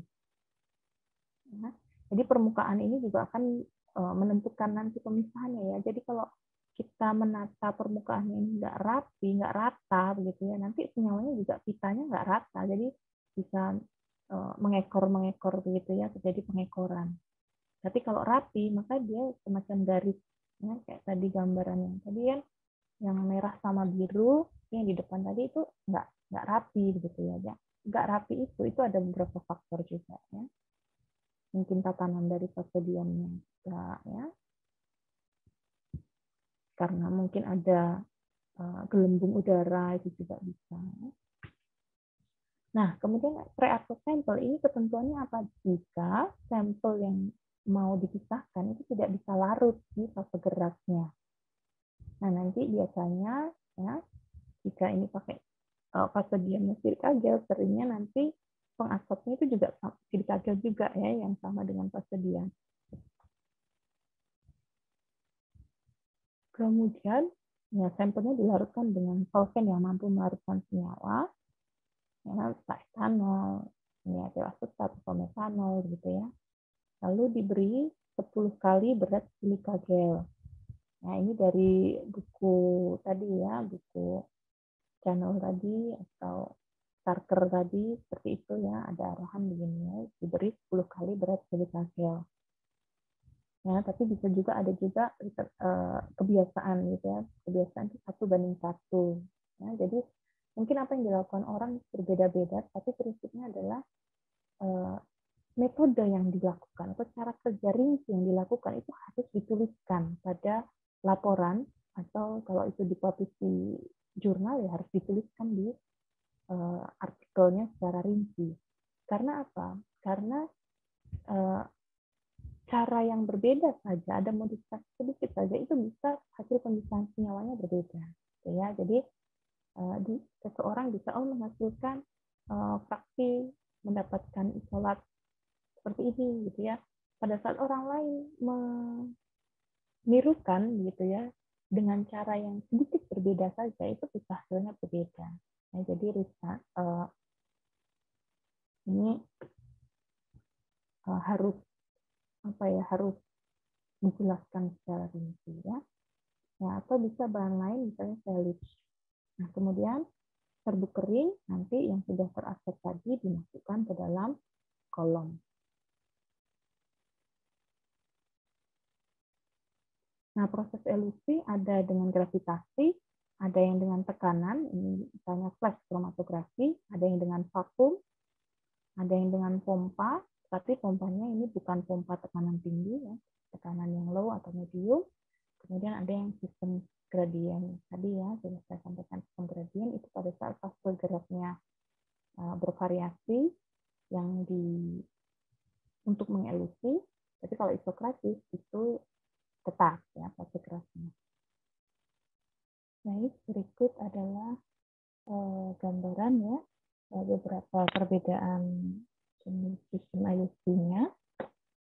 Ya. Jadi permukaan ini juga akan menentukan nanti pemisahannya ya. Jadi kalau kita menata permukaan ini nggak rapi, nggak rata begitu ya, nanti senyawanya juga pitanya nggak rata, jadi bisa mengekor begitu ya, terjadi pengekoran. Tapi kalau rapi, maka dia semacam garis, ya, kayak tadi gambarannya. Tadi kan yang merah sama biru, yang di depan tadi itu nggak rapi begitu ya. Nggak rapi itu ada beberapa faktor juga ya. Mungkin tatanan dari persediaannya juga ya. Karena mungkin ada gelembung udara itu juga bisa. Nah, kemudian pre-adsorb sampel ini ketentuannya apa? Jika sampel yang mau dipisahkan itu tidak bisa larut di fase geraknya. Nah, nanti biasanya ya, jika ini pakai fase diamnya silica gel, seringnya nanti pengadsorbnya itu juga silica gel juga ya, yang sama dengan fase diam. Kemudian ya, sampelnya dilarutkan dengan solvent yang mampu melarutkan senyawa, ya, etanol, ya, asetat atau metanol gitu ya. Lalu diberi 10 kali berat silica gel. Nah, ini dari buku tadi ya, buku channel tadi atau starter tadi seperti itu ya, ada arahan begini ya, diberi 10 kali berat silica gel. Ya, tapi bisa juga ada juga kebiasaan gitu ya, kebiasaan itu 1:1. Ya, jadi mungkin apa yang dilakukan orang berbeda-beda, tapi prinsipnya adalah metode yang dilakukan atau cara kerja rinci yang dilakukan itu harus dituliskan pada laporan, atau kalau itu dipublish di jurnal ya harus dituliskan di artikelnya secara rinci. Karena apa? Karena cara yang berbeda saja, ada modifikasi sedikit saja, itu bisa hasil pemisahan senyawanya berbeda. Ya, jadi seseorang bisa menghasilkan fraksi mendapatkan isolat seperti ini gitu ya. Pada saat orang lain menirukan gitu ya dengan cara yang sedikit berbeda saja, itu bisa hasilnya berbeda. Nah, jadi ini harus harus dijelaskan secara rinci ya. Ya, atau bisa bahan lain misalnya silica. Nah, kemudian serbuk kering nanti yang sudah teradsorb tadi dimasukkan ke dalam kolom. Nah, proses elusi ada dengan gravitasi, ada yang dengan tekanan, ini misalnya flash kromatografi, ada yang dengan vakum, ada yang dengan pompa, tapi pompanya ini bukan pompa tekanan tinggi, ya, tekanan yang low atau medium. Kemudian ada yang sistem gradien. Tadi ya, sudah saya sampaikan sistem gradien itu pada saat fase geraknya bervariasi yang untuk mengelusi. Tapi kalau isokratis itu tetap ya fase geraknya. Baik, berikut adalah gambaran ya beberapa perbedaan jenis sistem elusinya.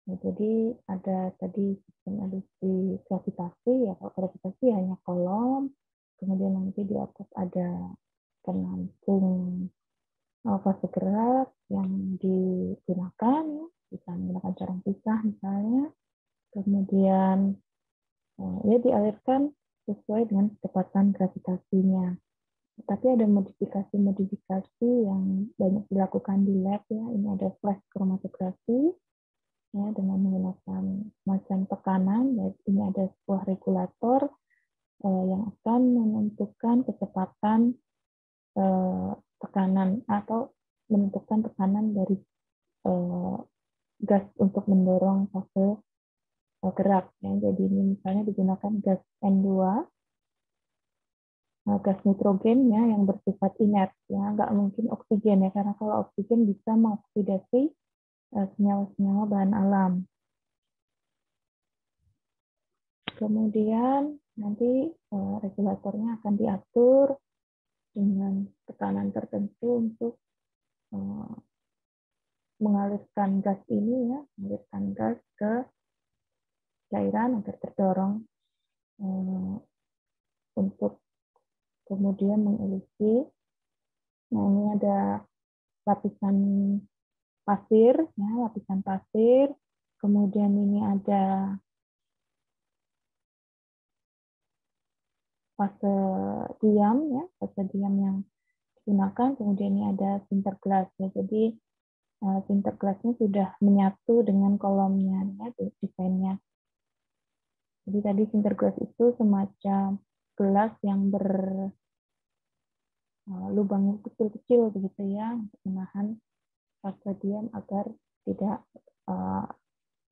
Nah, jadi ada tadi sistem elusi gravitasi ya, kalau gravitasi hanya kolom, kemudian nanti di atas ada penampung fase gerak yang digunakan, bisa menggunakan corong pisah misalnya, kemudian ya dialirkan sesuai dengan kecepatan gravitasinya. Tapi ada modifikasi-modifikasi yang banyak dilakukan di lab ya. Ini ada flash kromatografi ya dengan menggunakan semacam tekanan. Ini ada sebuah regulator yang akan menentukan kecepatan tekanan atau menentukan tekanan dari gas untuk mendorong fase gerak ya. Jadi ini misalnya digunakan gas N2, gas nitrogen ya yang bersifat inert ya, nggak mungkin oksigen ya, karena kalau oksigen bisa mengoksidasi senyawa-senyawa bahan alam. Kemudian nanti regulatornya akan diatur dengan tekanan tertentu untuk mengalirkan gas ini ya, mengalirkan gas ke cairan agar terdorong untuk kemudian mengelusi. Nah, ini ada lapisan pasir, ya, lapisan pasir. Kemudian ini ada fase diam, ya, fase diam yang digunakan. Kemudian ini ada sinterglass, ya. Jadi sinterglassnya sudah menyatu dengan kolomnya, ya, desainnya. Jadi tadi sinterglass itu semacam gelas yang lubang kecil-kecil begitu ya, untuk menahan fase diam agar tidak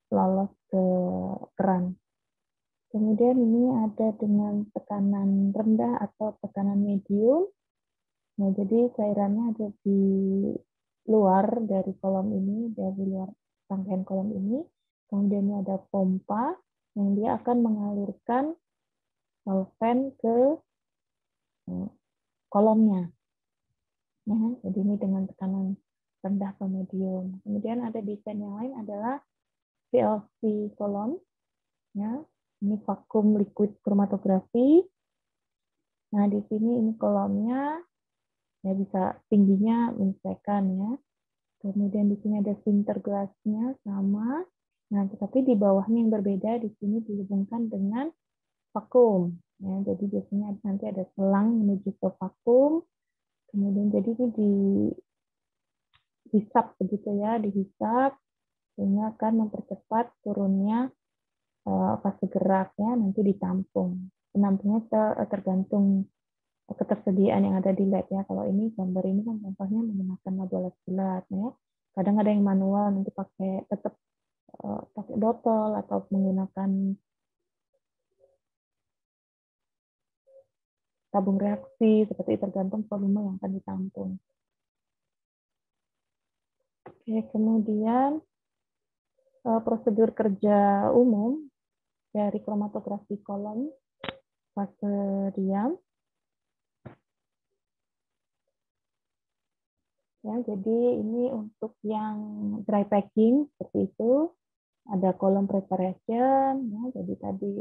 lolos ke keran. Kemudian ini ada dengan tekanan rendah atau tekanan medium. Nah, jadi cairannya ada di luar dari kolom ini, dari luar rangkaian kolom ini. Kemudian ini ada pompa yang dia akan mengalirkan solvent ke kolomnya. Nah, jadi ini dengan tekanan rendah atau medium. Kemudian ada desain yang lain adalah VLC kolom. Ya, ini vakum liquid kromatografi. Nah, di sini ini kolomnya ya bisa tingginya menyesuaikan ya. Kemudian di sini ada sinterglassnya sama. Nah, tetapi di bawahnya yang berbeda, di sini dihubungkan dengan vakum. Ya, jadi biasanya nanti ada selang menuju ke vakum. Kemudian jadi ini dihisap begitu ya, dihisap sehingga akan mempercepat turunnya fase geraknya, nanti ditampung. Penampungnya tergantung ketersediaan yang ada di lab ya. Kalau ini gambar ini kan contohnya menggunakan laboratorium bulat ya. Kadang ada yang manual, nanti tetap pakai botol atau menggunakan tabung reaksi, seperti tergantung volume yang akan ditampung. Oke, kemudian prosedur kerja umum dari kromatografi kolom fase diam. Ya, jadi ini untuk yang dry packing seperti itu, ada kolom preparation, ya, jadi tadi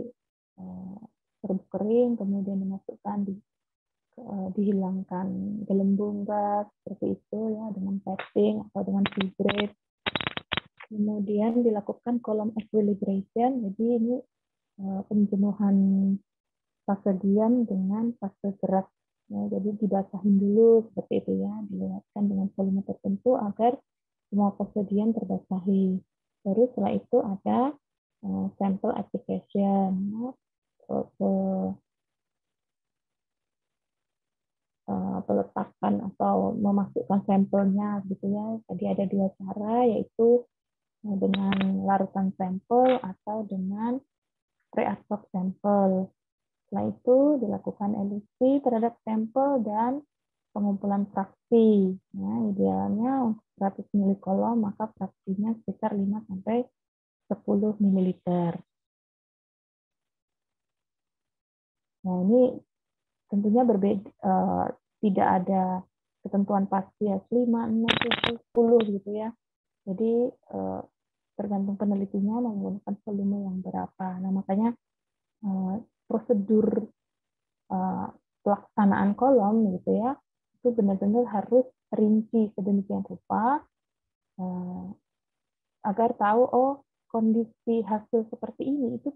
serbuk kering, kemudian dimasukkan, dihilangkan gelembung gas seperti itu ya dengan patching atau dengan filtrate. Kemudian dilakukan kolom equilibration, jadi ini penjenuhan fase diam dengan fase gerak. Ya, jadi dibasahin dulu seperti itu ya, dilewatkan dengan volume tertentu agar semua fase diam terbasahi. Baru setelah itu ada sample application. Ya. peletakan atau memasukkan sampelnya gitu ya. Jadi ada dua cara, yaitu dengan larutan sampel atau dengan pre-adsorbed sampel. Setelah itu dilakukan elusi terhadap sampel dan pengumpulan fraksi. Ya, idealnya untuk 100 ml maka fraksinya sekitar 5 sampai 10 ml. Nah, ini tentunya berbeda, tidak ada ketentuan pasti ya 5, 6, 7, 10 gitu ya. Jadi tergantung penelitinya menggunakan volume yang berapa. Nah, makanya prosedur pelaksanaan kolom gitu ya, itu benar-benar harus rinci sedemikian rupa agar tahu oh kondisi hasil seperti ini itu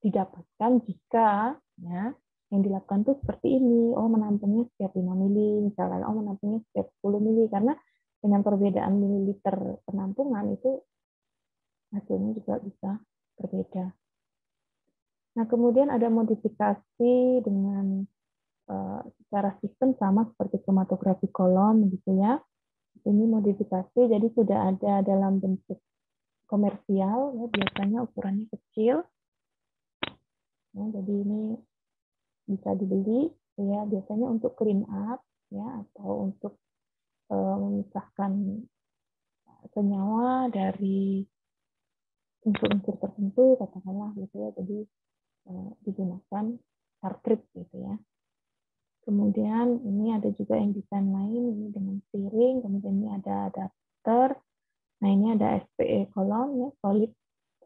didapatkan jika ya yang dilakukan itu seperti ini, oh menampungnya setiap 5 mili misalkan, oh menampungnya setiap 10 mili, karena dengan perbedaan mililiter penampungan itu hasilnya juga bisa berbeda. Nah, kemudian ada modifikasi dengan secara sistem sama seperti kromatografi kolom gitu ya. Ini modifikasi jadi sudah ada dalam bentuk komersial ya, biasanya ukurannya kecil. Ya, jadi ini bisa dibeli ya, biasanya untuk clean up ya, atau untuk memisahkan senyawa dari unsur-unsur tertentu katakanlah gitu ya. Jadi digunakan cartridge gitu ya. Kemudian ini ada juga yang desain lain, ini dengan stirring, kemudian ini ada adapter. Nah, ini ada SPE kolom ya, solid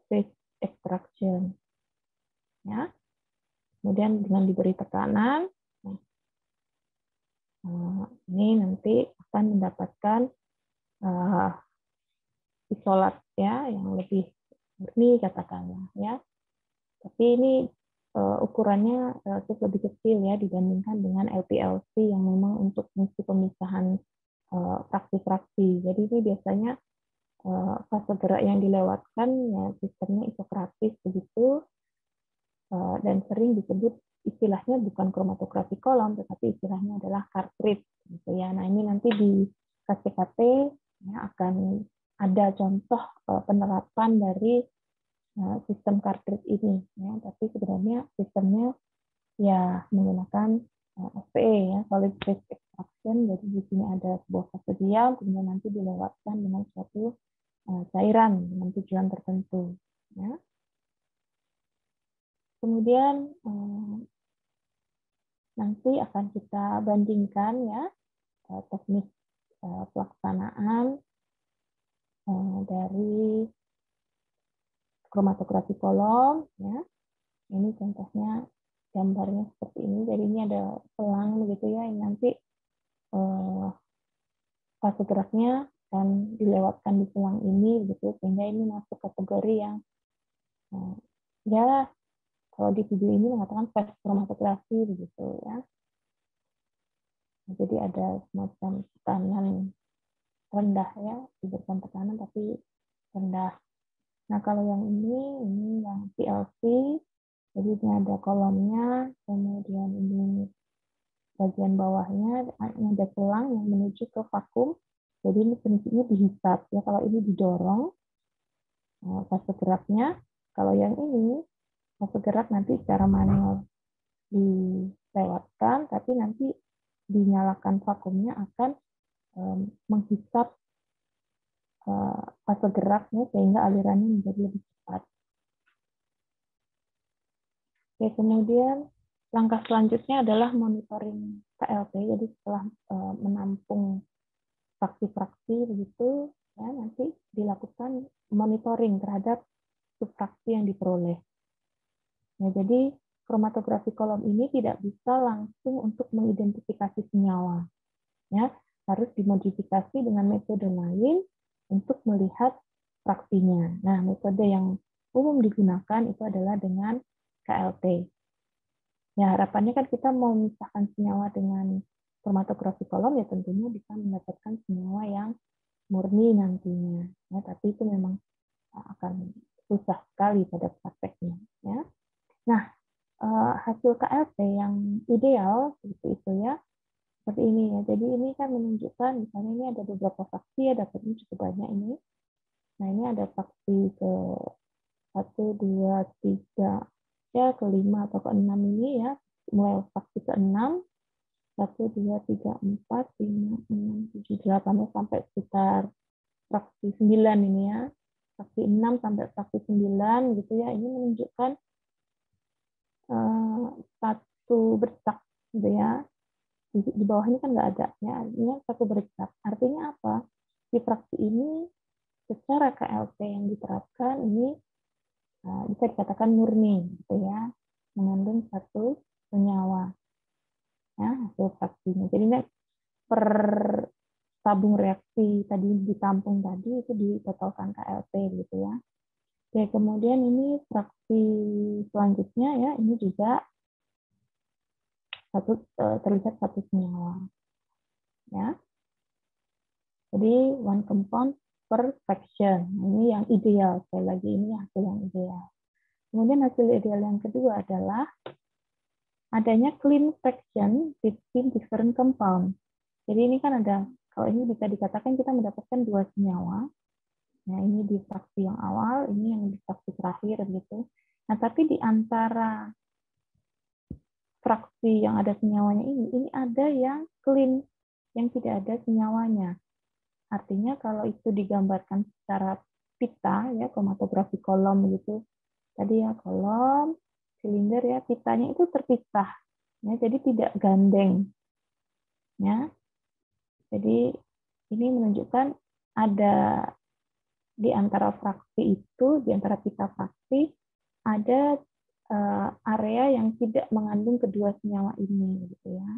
phase extraction. Ya. Kemudian dengan diberi tekanan, ini nanti akan mendapatkan isolat ya yang lebih murni katakanlah ya. Tapi ini ukurannya relatif lebih kecil ya dibandingkan dengan LPLC yang memang untuk fungsi pemisahan fraksi-fraksi. Jadi ini biasanya fase gerak yang dilewatkan ya sistemnya isokratis begitu, dan sering disebut istilahnya bukan kromatografi kolom tetapi istilahnya adalah cartridge gitu ya. Nah, ini nanti di KCKT ya, akan ada contoh penerapan dari sistem cartridge ini ya, tapi sebenarnya sistemnya ya menggunakan SPE ya, solid phase extraction. Jadi di sini ada sebuah fase diam, kemudian nanti dilewatkan dengan suatu cairan dengan tujuan tertentu ya. Kemudian nanti akan kita bandingkan ya teknik pelaksanaan dari kromatografi kolom ya. Ini contohnya gambarnya seperti ini. Jadi ini ada selang begitu ya. Ini nanti fase geraknya akan dilewatkan di selang ini begitu, sehingga ini masuk kategori yang ya kalau di video ini mengatakan fast kromatografi begitu ya. Jadi ada semacam tekanan rendah ya, diberikan tekanan tapi rendah. Nah, kalau yang ini yang PLC, jadi ini ada kolomnya, kemudian ini bagian bawahnya ada selang yang menuju ke vakum. Jadi ini prinsipnya dihisap ya. Kalau ini didorong fase geraknya, kalau yang ini fase gerak nanti secara manual dilewatkan, tapi nanti dinyalakan vakumnya akan menghisap fase geraknya sehingga alirannya menjadi lebih cepat. Oke, kemudian langkah selanjutnya adalah monitoring KLP. Jadi setelah menampung fraksi-fraksi begitu, ya nanti dilakukan monitoring terhadap subfraksi yang diperoleh. Ya, jadi kromatografi kolom ini tidak bisa langsung untuk mengidentifikasi senyawa. Ya, harus dimodifikasi dengan metode lain untuk melihat fraksinya. Nah, metode yang umum digunakan itu adalah dengan KLP. Ya, harapannya kan kita mau memisahkan senyawa dengan kromatografi kolom ya tentunya bisa mendapatkan senyawa yang murni nantinya. Ya, tapi itu memang akan susah sekali pada prakteknya. Ya. Nah, hasil KLT yang ideal seperti itu ya, seperti ini ya. Jadi ini kan menunjukkan misalnya ini ada beberapa fraksi ya, dapatnya cukup banyak ini. Nah ini ada fraksi ke 1, 2, 3 ya, ke-5 atau ke-6 ini ya, mulai fraksi ke-6 1, 2, 3, 4, 5, 6, 7, 8 sampai sekitar fraksi 9 ini ya, fraksi 6 sampai fraksi 9 gitu ya. Ini menunjukkan satu bercak gitu ya. Di bawah ini kan nggak ada ya, artinya satu bercak. Artinya apa? Di fraksi ini secara KLP yang diterapkan ini bisa dikatakan murni gitu ya, mengandung satu senyawa ya, hasil fraksinya. Jadi ini per tabung reaksi tadi ditampung tadi itu ditotalkan KLP gitu ya. Oke, kemudian ini fraksi selanjutnya ya, ini juga terlihat satu senyawa ya. Jadi one compound per fraction. Ini yang ideal. Sekali lagi ini hasil yang ideal. Kemudian hasil ideal yang kedua adalah adanya clean fraction between different compound. Jadi ini kan ada, kalau ini bisa dikatakan kita mendapatkan dua senyawa. Nah ini di fraksi yang awal, ini yang di fraksi terakhir gitu. Nah tapi di antara fraksi yang ada senyawanya ini ada yang clean, yang tidak ada senyawanya. Artinya kalau itu digambarkan secara pita ya, kromatografi kolom gitu. Tadi ya kolom, silinder ya, pitanya itu terpisah. Ya, jadi tidak gandeng. Ya. Jadi ini menunjukkan ada di antara fraksi itu, di antara pita fraksi ada area yang tidak mengandung kedua senyawa ini gitu ya.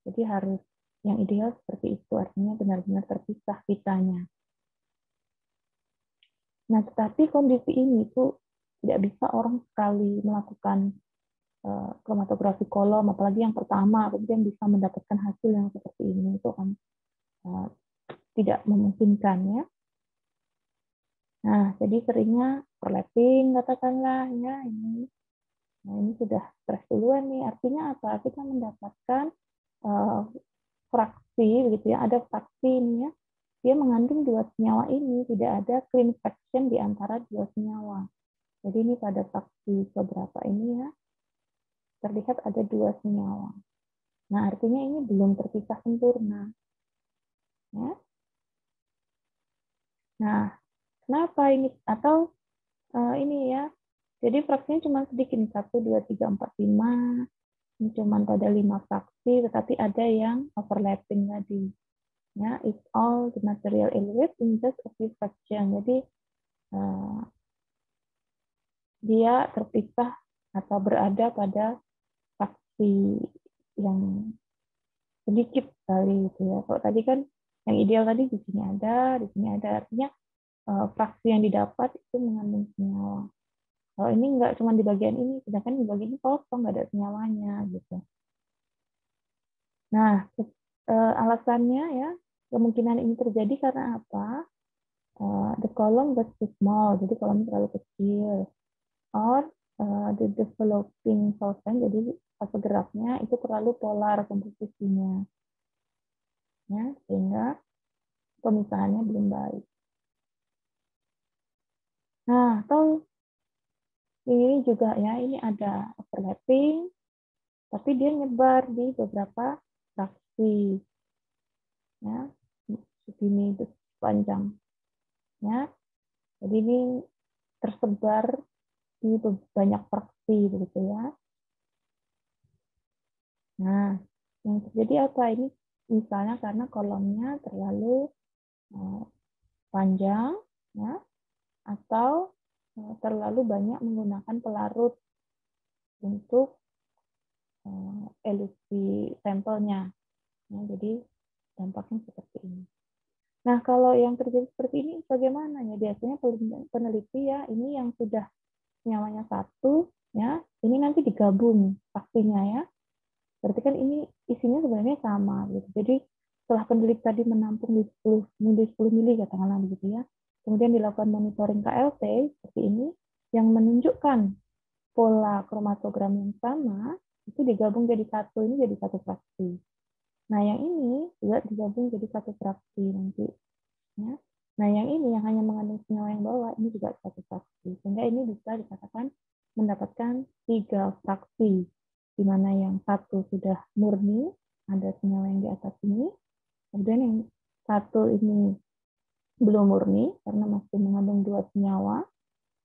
Jadi harus yang ideal seperti itu, artinya benar-benar terpisah pitanya. Nah, tetapi kondisi ini itu tidak bisa orang sekali melakukan kromatografi kolom, apalagi yang pertama, kemudian bisa mendapatkan hasil yang seperti ini, itu kan tidak memungkinkan ya. Nah, jadi seringnya overlapping katakanlah ya ini. Nah, ini sudah stres duluan nih. Artinya apa? Kita mendapatkan fraksi begitu ya. Ada fraksi ini ya. Dia mengandung dua senyawa ini, tidak ada clean fraction di antara dua senyawa. Jadi ini pada fraksi keberapa ini ya, terlihat ada dua senyawa. Nah, artinya ini belum terpisah sempurna. Ya. Nah, kenapa ini? Atau ini ya, jadi fraksinya cuma sedikit, 1, 2, 3, 4, 5. Ini cuma pada 5 fraksi, tetapi ada yang overlapping tadi. Ya, it's all the material eluate in just a few fraction. Jadi, dia terpisah atau berada pada fraksi yang sedikit sekali gitu ya. Kalau tadi kan yang ideal tadi di sini ada, artinya fraksi yang didapat itu mengandung senyawa. Kalau ini enggak cuma di bagian ini, sedangkan di bagian ini kosong, nggak ada senyawanya gitu. Nah, alasannya ya kemungkinan ini terjadi karena apa? The column was too small, jadi kolom terlalu kecil. Or the developing solvent, jadi fase geraknya itu terlalu polar komposisinya, ya, sehingga pemisahannya belum baik. Nah, atau ini juga ya, ini ada overlapping, tapi dia nyebar di beberapa fraksi, ya, segini itu panjang, ya. Jadi ini tersebar di banyak fraksi begitu ya. Nah, yang terjadi apa ini? Misalnya karena kolomnya terlalu panjang, ya, atau terlalu banyak menggunakan pelarut untuk elusi sampelnya. Ya, jadi dampaknya seperti ini. Nah, kalau yang terjadi seperti ini bagaimana ya? Biasanya peneliti ya, ini yang sudah nyawanya satu, ya, ini nanti digabung vaksinnya ya. Berarti kan ini isinya sebenarnya sama gitu. Jadi setelah peneliti tadi menampung di 10 mili katakanlah begitu ya. Kemudian dilakukan monitoring KLT seperti ini yang menunjukkan pola kromatogram yang sama, itu digabung jadi satu, ini jadi satu fraksi. Nah, yang ini juga digabung jadi satu fraksi nanti. Ya. Nah, yang ini yang hanya mengandung senyawa yang bawah, ini juga satu fraksi. Sehingga ini bisa dikatakan mendapatkan 3 fraksi, di mana yang satu sudah murni, ada senyawa yang di atas ini, kemudian yang satu ini belum murni, karena masih mengandung 2 senyawa.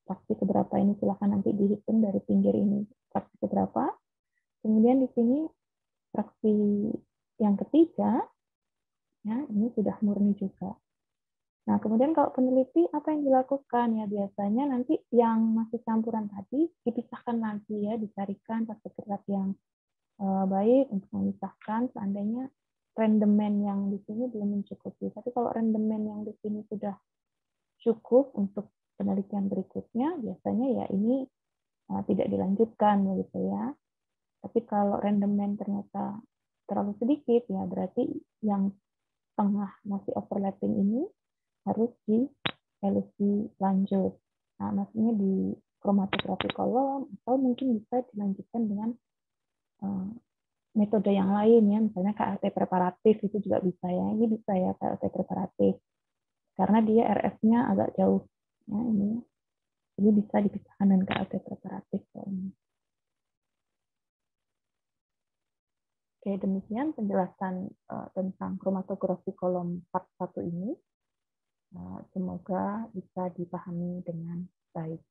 Fraksi keberapa ini silahkan nanti dihitung dari pinggir ini, fraksi keberapa. Kemudian di sini fraksi yang ketiga, ya ini sudah murni juga. Nah, kemudian kalau peneliti apa yang dilakukan? Ya biasanya nanti yang masih campuran tadi dipisahkan lagi ya, dicarikan fase gerak yang baik untuk memisahkan seandainya rendemen yang di sini belum mencukupi. Tapi kalau rendemen yang di sini sudah cukup untuk penelitian berikutnya, biasanya ya ini tidak dilanjutkan begitu ya. Tapi kalau rendemen ternyata terlalu sedikit, ya berarti yang tengah masih overlapping ini harus di elusi lanjut. Nah, maksudnya di kromatografi kolom atau mungkin bisa dilanjutkan dengan metode yang lain ya, misalnya KLT preparatif itu juga bisa ya. Ini bisa ya KLT preparatif karena dia RF-nya agak jauh. Ya, ini bisa dipisahkan dengan KLT preparatif. Oke, demikian penjelasan tentang kromatografi kolom part 1 ini. Semoga bisa dipahami dengan baik.